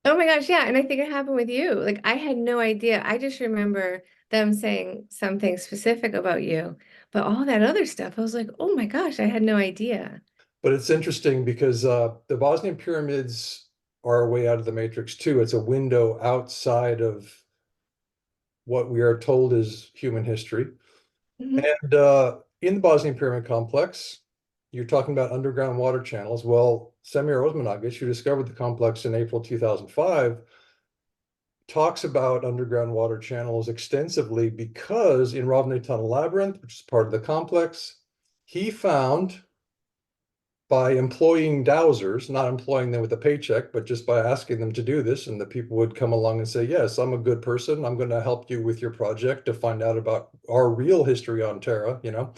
Oh my gosh, yeah. And I think it happened with you. Like I had no idea. I just remember them saying something specific about you. But all that other stuff, I was like, oh my gosh, I had no idea. But it's interesting because the Bosnian pyramids are a way out of the matrix too. It's a window outside of what we are told is human history. Mhm. And in the Bosnian Pyramid Complex, you're talking about underground water channels. Well, Semir Osmanagic, who discovered the complex in April 2005, talks about underground water channels extensively because in Rovne Tunnel Labyrinth, which is part of the complex, he found by employing dowsers, not employing them with a paycheck, but just by asking them to do this. And the people would come along and say, yes, I'm a good person. I'm going to help you with your project to find out about our real history on Terra, you know.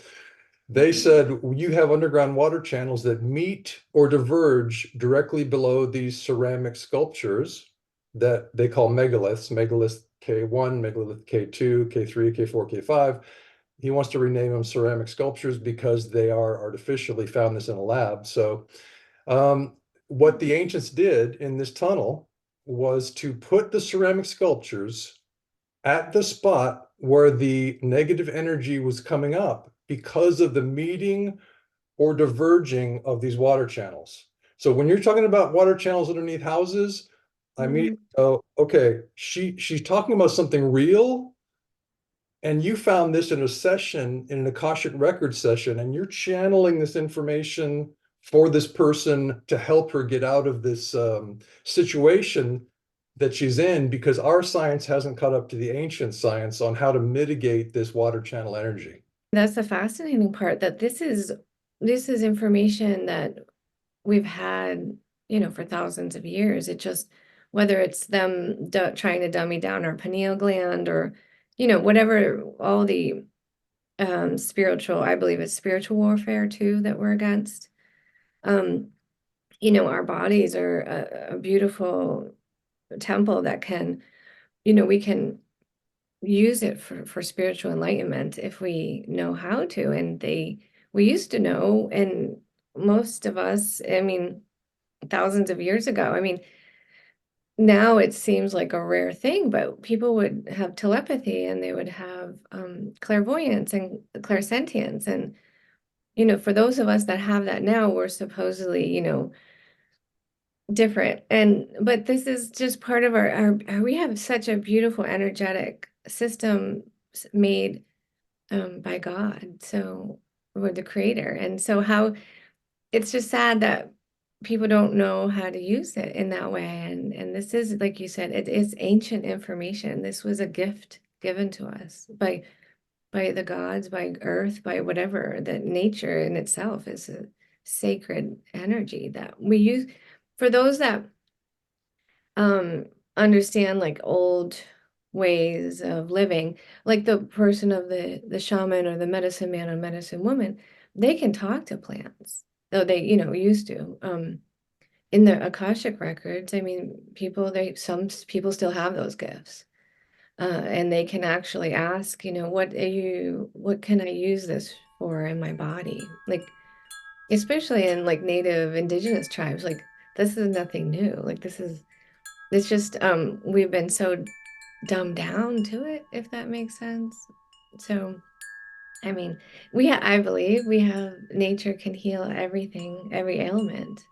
They said you have underground water channels that meet or diverge directly below these ceramic sculptures that they call megaliths, megalith K1, megalith K2, K3, K4, K5. He wants to rename them ceramic sculptures because they are artificially found this in a lab. So what the ancients did in this tunnel was to put the ceramic sculptures at the spot where the negative energy was coming up because of the meeting or diverging of these water channels. So when you're talking about water channels underneath houses, I mean, Mhm. oh, okay, she's talking about something real, and you found this in a session, in an Akashic Records session, and you're channeling this information for this person to help her get out of this situation that she's in, because our science hasn't caught up to the ancient science on how to mitigate this water channel energy. That's the fascinating part, that this is information that we've had, for thousands of years. It just, whether it's them trying to dummy down our pineal gland, or, whatever, all the spiritual, I believe it's spiritual warfare too that we're against. Um, our bodies are a beautiful temple that can, we can use it for spiritual enlightenment if we know how to. And we used to know, and most of us, I mean, thousands of years ago, I mean, now it seems like a rare thing, but people would have telepathy, and they would have clairvoyance and clairsentience. And, for those of us that have that now, we're supposedly, different. But this is just part of we have such a beautiful energetic system made by God. So we're the creator. And so how it's just sad that people don't know how to use it in that way. And this is, like you said, it is ancient information. This was a gift given to us by the gods, by earth, by whatever, that nature in itself is a sacred energy that we use. For those that um understand like old ways of living, like the person of the shaman or the medicine man or medicine woman, they can talk to plants, though they, used to. In the Akashic records, I mean, some people still have those gifts. And they can actually ask, what can I use this for in my body? Like, especially in like native indigenous tribes, like this is nothing new. Like it's just we've been so dumbed down to it, if that makes sense. So, I mean, I believe we have nature can heal everything, every ailment.